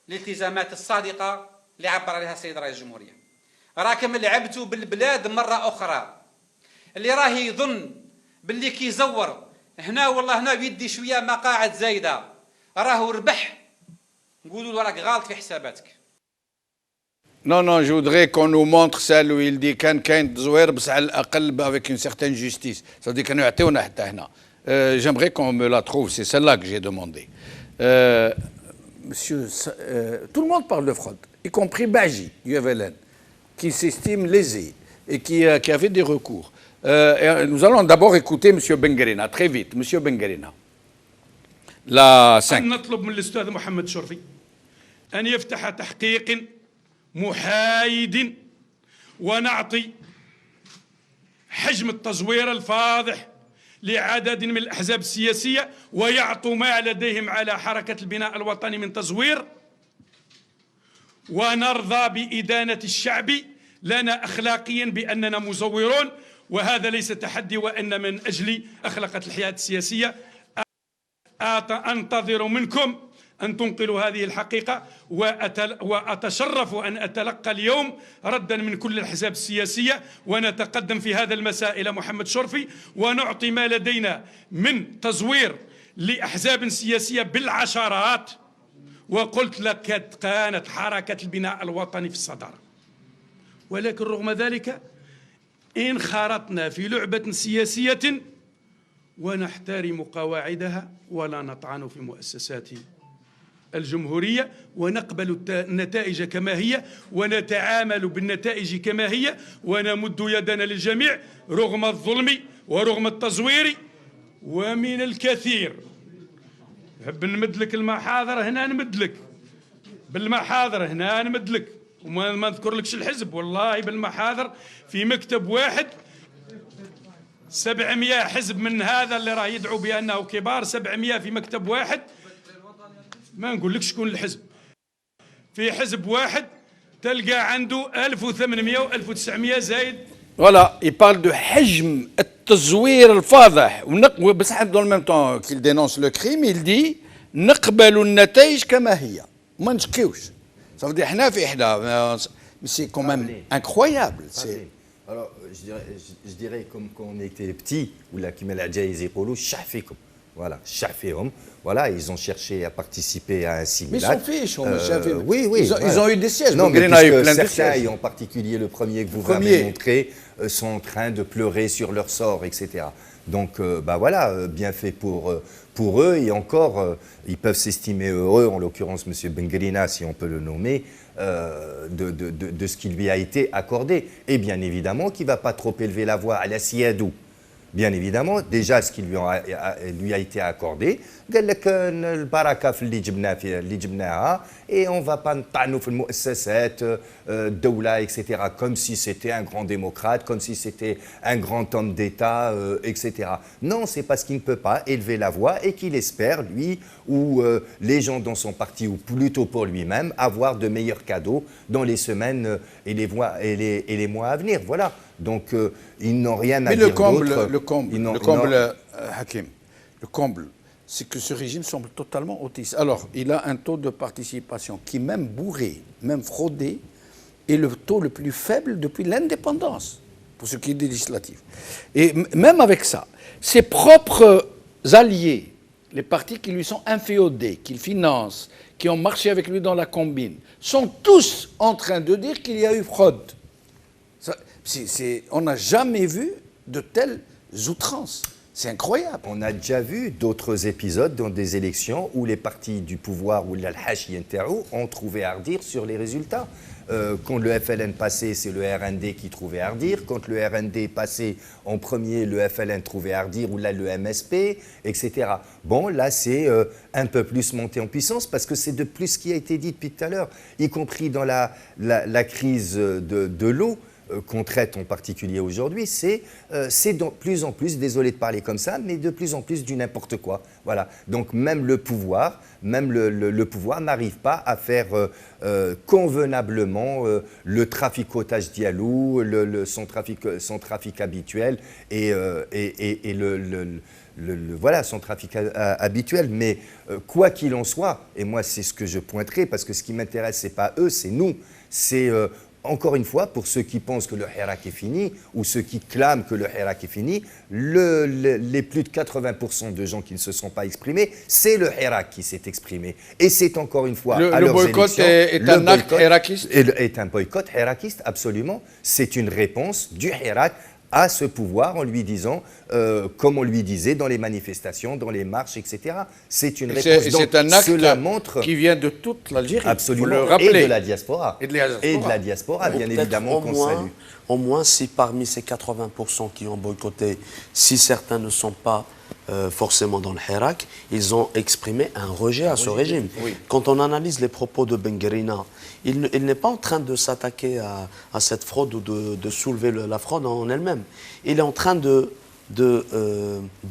الالتزامات الصادقه اللي عبر عليها السيد رئيس الجمهوريه، راكم لعبتوا بالبلاد مره اخرى. اللي راه يظن باللي كيزور هنا والله هنا بيدي شويه مقاعد زايده راهو ربح، نقولوا له راك غلط في حساباتك. Non, je voudrais qu'on nous montre celle où il dit كاين تزوير بس على الأقل avec une certaine justice. Ça veut dire كانوا يعطيونا حتى هنا. J'aimerais qu'on me la trouve, c'est celle-là que j'ai demandé. Monsieur, tout le monde parle de fraude, y compris Baji du FLN, qui s'estime lésé et qui avait des recours. Nous allons d'abord écouter M. Benguerina, très vite. M. Benguerina. La 5. نطلب من الأستاذ محمد شرفي أن يفتح تحقيق محايد ونعطي حجم التزوير الفاضح لعدد من الأحزاب السياسية ويعطوا ما لديهم على حركة البناء الوطني من تزوير، ونرضى بإدانة الشعب لنا أخلاقيا بأننا مزورون، وهذا ليس تحدي وإن من أجل أخلاقة الحياة السياسية. أنتظر منكم أن تنقلوا هذه الحقيقة، وأتشرف أن أتلقى اليوم ردا من كل الأحزاب السياسية، ونتقدم في هذا المساء إلى محمد شرفي ونعطي ما لدينا من تزوير لأحزاب سياسية بالعشرات. وقلت لك كانت حركة البناء الوطني في الصدارة، ولكن رغم ذلك انخرطنا في لعبة سياسية ونحترم قواعدها ولا نطعن في مؤسسات الجمهورية، ونقبل النتائج كما هي ونتعامل بالنتائج كما هي، ونمد يدنا للجميع رغم الظلم ورغم التزوير ومن الكثير. نحب نمد لك المحاضر هنا، نمد لك بالمحاضر هنا، نمد لك وما نذكر لكش الحزب، والله بالمحاضر في مكتب واحد 700 حزب من هذا اللي راه يدعو بأنه كبار، 700 في مكتب واحد، ما نقول لك شكون الحزب. في حزب واحد تلقى عنده 1800 و 1900 زايد. Voilà, il parle de حجم التزوير الفاضح، بس dans le même temps qu'il dénonce le crime, il dit نقبل النتائج كما هي، ما نشكيوش. Ça veut dire حنا في حدا، c'est quand même incroyable. Alors, je dirais comme quand on était petit, où la Kimel Adjaïz et Polo, chafékum. Voilà, chaféhum. Voilà, ils ont cherché à participer à un simulacre. Mais ils s'en fichent, oui, oui. Ils ont eu des sièges. Non, mais certains, et en particulier le premier que vous avez montré, sont en train de pleurer sur leur sort, etc. Donc, bah voilà, bien fait pour eux. Et encore, ils peuvent s'estimer heureux, en l'occurrence M. Benguerina, si on peut le nommer, de ce qui lui a été accordé. Et bien évidemment qu'il ne va pas trop élever la voix à la Siadou. Bien évidemment, déjà ce qui lui a été accordé, et on ne va pas etc., comme si c'était un grand démocrate, comme si c'était un grand homme d'État, etc. Non, c'est parce qu'il ne peut pas élever la voix et qu'il espère, lui, ou les gens dans son parti, ou plutôt pour lui-même, avoir de meilleurs cadeaux dans les semaines et les mois à venir. Voilà. Donc, ils n'ont rien à dire d'autre. Hakim, le comble, c'est que ce régime semble totalement autiste. Alors, il a un taux de participation qui, même bourré, même fraudé, est le taux le plus faible depuis l'indépendance, pour ce qui est des législatives. Et même avec ça, ses propres alliés, les partis qui lui sont inféodés, qu'il finance, qui ont marché avec lui dans la combine, sont tous en train de dire qu'il y a eu fraude. On n'a jamais vu de telles outrances. C'est incroyable. On a déjà vu d'autres épisodes dans des élections où les partis du pouvoir ou l'Al-Hachi Interou ont trouvé à redire sur les résultats. Quand le FLN passait, c'est le RND qui trouvait à redire. Quand le RND passait en premier, le FLN trouvait à redire, ou là le MSP, etc. Bon, là c'est un peu plus monté en puissance parce que c'est de plus ce qui a été dit depuis tout à l'heure, y compris dans la crise de l'eau qu'on traite en particulier aujourd'hui, c'est de plus en plus, désolé de parler comme ça, mais de plus en plus du n'importe quoi. Voilà. Donc même le pouvoir n'arrive pas à faire convenablement le traficotage dialou, son trafic habituel et voilà, son trafic habituel. Mais quoi qu'il en soit, et moi c'est ce que je pointerai, parce que ce qui m'intéresse, c'est pas eux, c'est nous, c'est encore une fois, pour ceux qui pensent que le Hirak est fini, ou ceux qui clament que le Hirak est fini, les plus de 80% de gens qui ne se sont pas exprimés, c'est le Hirak qui s'est exprimé. Et c'est encore une fois à leurs élections... est un acte hirakiste ? Est un boycott hirakiste, absolument. C'est une réponse du Hirak à ce pouvoir en lui disant, comme on lui disait dans les manifestations, dans les marches, etc. C'est une réponse. C'est un acte qui vient de toute l'Algérie. Absolument, et de la diaspora. Et de la diaspora, bien évidemment, qu'on salue. Au moins, si parmi ces 80% qui ont boycotté, si certains ne sont pas forcément dans le Hirak, ils ont exprimé un rejet à ce régime. Oui. Quand on analyse les propos de Benguerina, il n'est pas en train de s'attaquer à cette fraude ou de soulever la fraude en elle-même. Il est en train de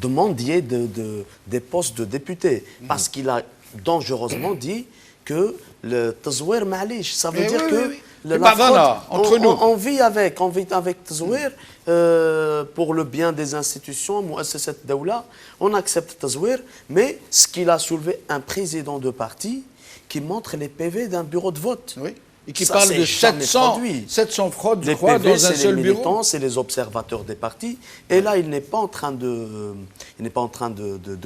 mendier des postes de députés, parce qu'il a dangereusement dit que le tazouir ma'lish, ça veut dire que la fraude, on vit avec tazouir pour le bien des institutions, Mouassasat Daoula, on accepte tazouir, mais ce qu'il a soulevé un président de parti qui montre les PV d'un bureau de vote. Oui. Et qui parle de 700 fraudes, je crois, dans un seul bureau. C'est les observateurs des partis. Et là, il n'est pas en train de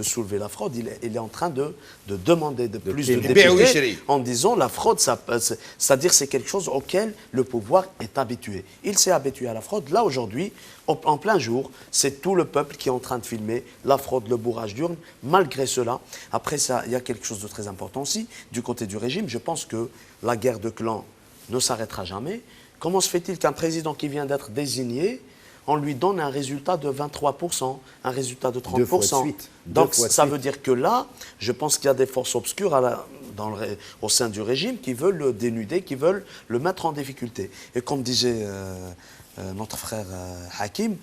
soulever la fraude. Il est en train de demander plus de députés en disant la fraude, c'est-à-dire c'est quelque chose auquel le pouvoir est habitué. Il s'est habitué à la fraude. Là, aujourd'hui, en plein jour, c'est tout le peuple qui est en train de filmer la fraude, le bourrage d'urnes. Malgré cela, après ça, il y a quelque chose de très important aussi du côté du régime. Je pense que la guerre de clans ne s'arrêtera jamais. Comment se fait-il qu'un président qui vient d'être désigné, on lui donne un résultat de 23%, un résultat de 30%. Donc ça veut dire que là, je pense qu'il y a des forces obscures au sein du régime qui veulent le dénuder, qui veulent le mettre en difficulté. Et comme disait notre frère Hakim,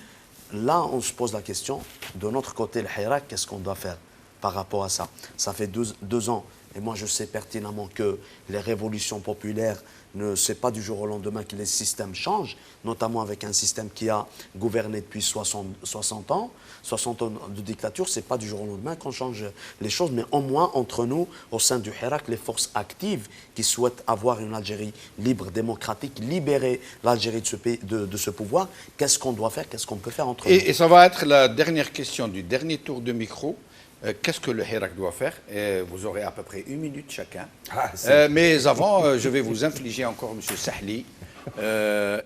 là on se pose la question, de notre côté le Hirak, qu'est-ce qu'on doit faire par rapport à ça? Ça fait 2 ans. Et moi, je sais pertinemment que les révolutions populaires, ce n'est pas du jour au lendemain que les systèmes changent, notamment avec un système qui a gouverné depuis 60 ans. 60 ans de dictature, ce n'est pas du jour au lendemain qu'on change les choses, mais au moins entre nous, au sein du Hirak, les forces actives qui souhaitent avoir une Algérie libre, démocratique, libérer l'Algérie de ce pouvoir, qu'est-ce qu'on doit faire, qu'est-ce qu'on peut faire entre nous? Et ça va être la dernière question du dernier tour de micro. Qu'est-ce que le Hirak doit faire? Vous aurez à peu près 1 minute chacun. Mais avant, je vais vous infliger encore, M. Sahli.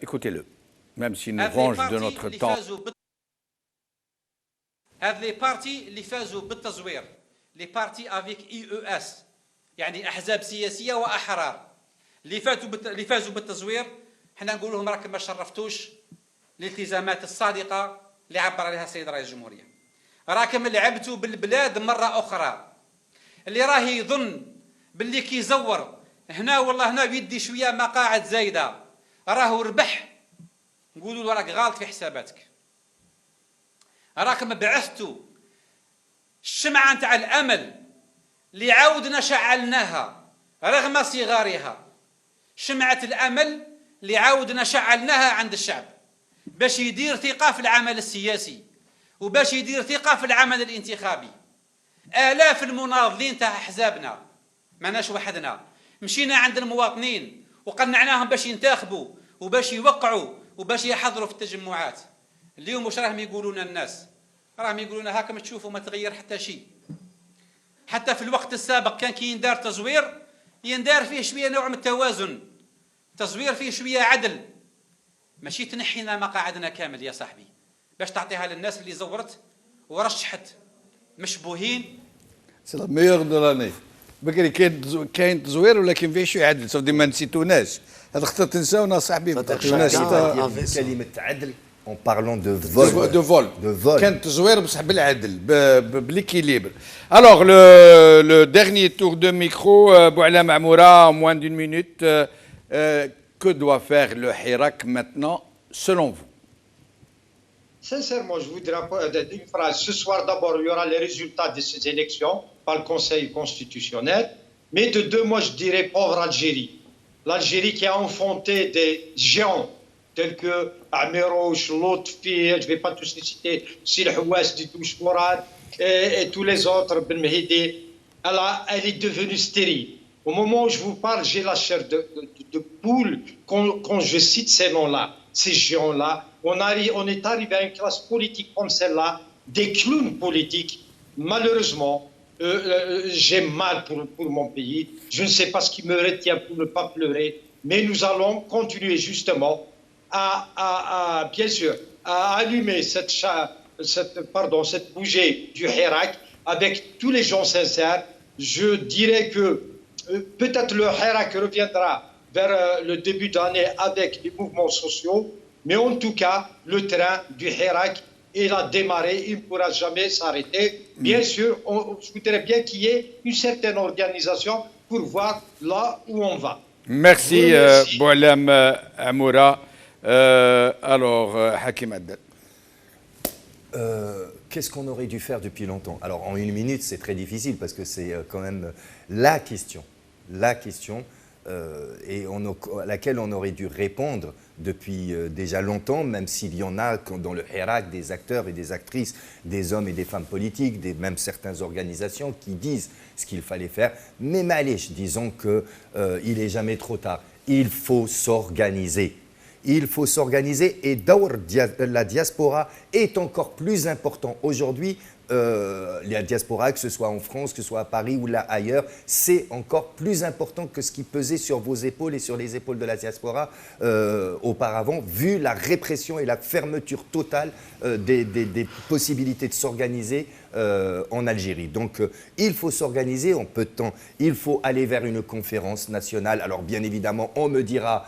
Écoutez-le, même s'il nous range de notre temps. هذه البارتي اللي فازوا بالتزوير لي بارتي افيك اي او اس يعني احزاب سياسيه واحرار اللي فازوا بالتزوير حنا نقول لهم راكم ما شرفتوش الالتزامات الصادقه اللي عبر عليها السيد رئيس الجمهوريه راكم لعبتوا بالبلاد مره اخرى اللي راه يظن باللي كيزور هنا والله هنا بيدي شويه مقاعد زايده راهو ربح نقولوا له راك غلط في حساباتك راكم بعثتوا الشمعة نتاع الأمل اللي عاودنا شعلناها رغم صغارها شمعة الأمل اللي عاودنا شعلناها عند الشعب باش يدير ثقة في العمل السياسي وباش يدير ثقة في العمل الانتخابي آلاف المناضلين تاع أحزابنا ماناش وحدنا مشينا عند المواطنين وقنعناهم باش ينتخبوا وباش يوقعوا وباش يحضروا في التجمعات اليوم واش راهم يقولون الناس؟ راهم يقولون هاكم تشوفوا ما تغير حتى شيء. حتى في الوقت السابق كان كي يندار تزوير يندار فيه شويه نوع من التوازن. تزوير فيه شويه عدل. ماشي تنحينا مقاعدنا كامل يا صاحبي باش تعطيها للناس اللي زورت ورشحت مشبوهين. سي لا ميور دو لاني. بكري كاين تزوير ولكن فيه شويه عدل صافي ما نسيتوناش. هذا خطا تنساونا صاحبي ما تعطيوناش كلمه عدل. En parlant de vol. De vol. Alors, le dernier tour de micro, Bouala Mamoura, en moins d'1 minute. Que doit faire le Hirak maintenant, selon vous? Sincèrement, je voudrais une phrase. Ce soir, d'abord, il y aura les résultats de ces élections par le Conseil constitutionnel. Mais de 2 mois, je dirais pauvre Algérie. L'Algérie qui a enfanté des géants tels que Amirouche, Lotfi, je ne vais pas tous les citer, Sil Houas, Ditouche Mourad et tous les autres, Ben Mehidi, elle est devenue stérile. Au moment où je vous parle, j'ai la chair de poule quand je cite ces noms-là, ces géants-là. On est arrivé à une classe politique comme celle-là, des clowns politiques. Malheureusement, j'ai mal pour mon pays. Je ne sais pas ce qui me retient pour ne pas pleurer, mais nous allons continuer justement à bien sûr, à allumer cette bougie du Hirak avec tous les gens sincères. Je dirais que peut-être le Hirak reviendra vers le début d'année avec les mouvements sociaux, mais en tout cas, le train du Hirak, il a démarré, il ne pourra jamais s'arrêter. Bien sûr, je voudrais bien qu'il y ait une certaine organisation pour voir là où on va. Merci, Boualem Amoura. Alors, Hakim Haddad. Qu'est-ce qu'on aurait dû faire depuis longtemps? Alors, en une minute, c'est très difficile parce que c'est quand même la question et à laquelle on aurait dû répondre depuis déjà longtemps, même s'il y en a dans le Hirak des acteurs et des actrices, des hommes et des femmes politiques, même certaines organisations qui disent ce qu'il fallait faire. Mais malèche, disons qu'il n'est jamais trop tard. Il faut s'organiser. Il faut s'organiser et la diaspora est encore plus important aujourd'hui. La diaspora, que ce soit en France, que ce soit à Paris ou là ailleurs, c'est encore plus important que ce qui pesait sur vos épaules et sur les épaules de la diaspora auparavant, vu la répression et la fermeture totale des possibilités de s'organiser en Algérie. Donc il faut s'organiser en peu de temps. Il faut aller vers une conférence nationale. Alors bien évidemment, on me dira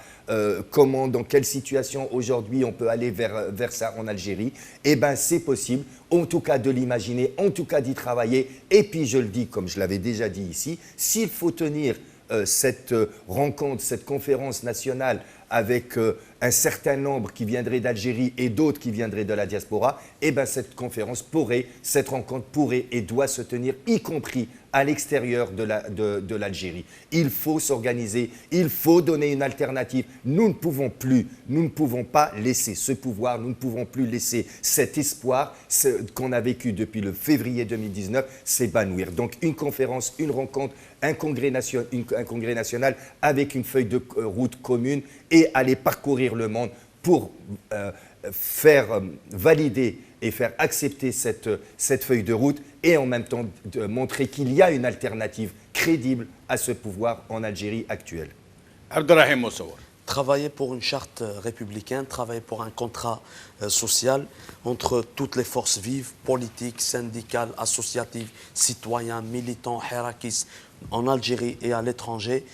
comment, dans quelle situation aujourd'hui on peut aller vers ça en Algérie. Eh bien c'est possible, en tout cas de l'imaginer, en tout cas d'y travailler. Et puis je le dis, comme je l'avais déjà dit ici, s'il faut tenir cette rencontre, cette conférence nationale avec un certain nombre qui viendraient d'Algérie et d'autres qui viendraient de la diaspora, eh bien cette rencontre pourrait et doit se tenir, y compris à l'extérieur de l'Algérie. Il faut s'organiser, il faut donner une alternative. Nous ne pouvons pas laisser ce pouvoir, nous ne pouvons plus laisser cet espoir qu'on a vécu depuis le février 2019 s'évanouir. Donc une conférence, une rencontre, un congrès national avec une feuille de route commune et aller parcourir le monde pour faire valider et faire accepter cette feuille de route et en même temps de montrer qu'il y a une alternative crédible à ce pouvoir en Algérie actuelle. Abdelrahim Moussaour. Travailler pour une charte républicaine, travailler pour un contrat social entre toutes les forces vives, politiques, syndicales, associatives, citoyens, militants, hirakistes, en Algérie et à l'étranger.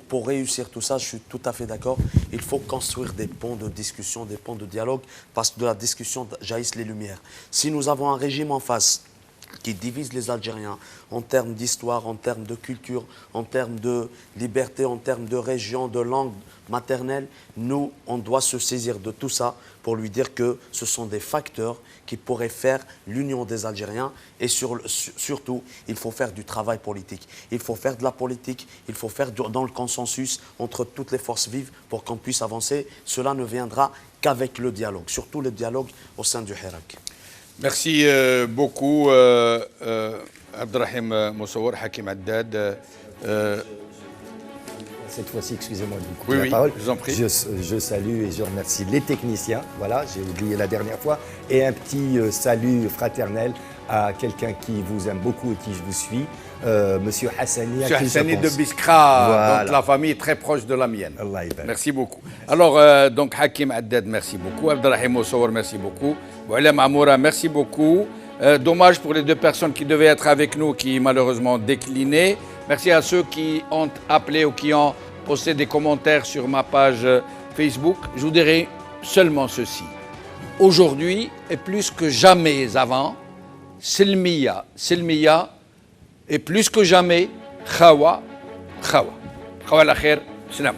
Pour réussir tout ça, je suis tout à fait d'accord, il faut construire des ponts de discussion, des ponts de dialogue, parce que de la discussion jaillissent les lumières. Si nous avons un régime en face qui divise les Algériens en termes d'histoire, en termes de culture, en termes de liberté, en termes de région, de langue maternelle, nous, on doit se saisir de tout ça pour lui dire que ce sont des facteurs qui pourraient faire l'union des Algériens et surtout, il faut faire du travail politique. Il faut faire de la politique, il faut faire dans le consensus entre toutes les forces vives pour qu'on puisse avancer. Cela ne viendra qu'avec le dialogue, surtout le dialogue au sein du Hirak. Merci beaucoup, Abdelrahim Moussaour, Hakim Haddad. Cette fois-ci, excusez-moi de vous couper la parole. Je vous en prie. Je salue et je remercie les techniciens, voilà, j'ai oublié la dernière fois, et un petit salut fraternel à quelqu'un qui vous aime beaucoup et qui je vous suis, Monsieur Hassani. Monsieur Hassani de Biskra, voilà. Donc la famille est très proche de la mienne. Merci beaucoup. Alors, donc Hakim Haddad, merci beaucoup. Abdelrahim Moussaour, merci beaucoup. Boualem Amoura, merci beaucoup. Dommage pour les deux personnes qui devaient être avec nous, qui malheureusement ont décliné. Merci à ceux qui ont appelé ou qui ont posté des commentaires sur ma page Facebook. Je vous dirai seulement ceci. Aujourd'hui, et plus que jamais avant, Selmiya, et plus que jamais, Khawa la khair, salam.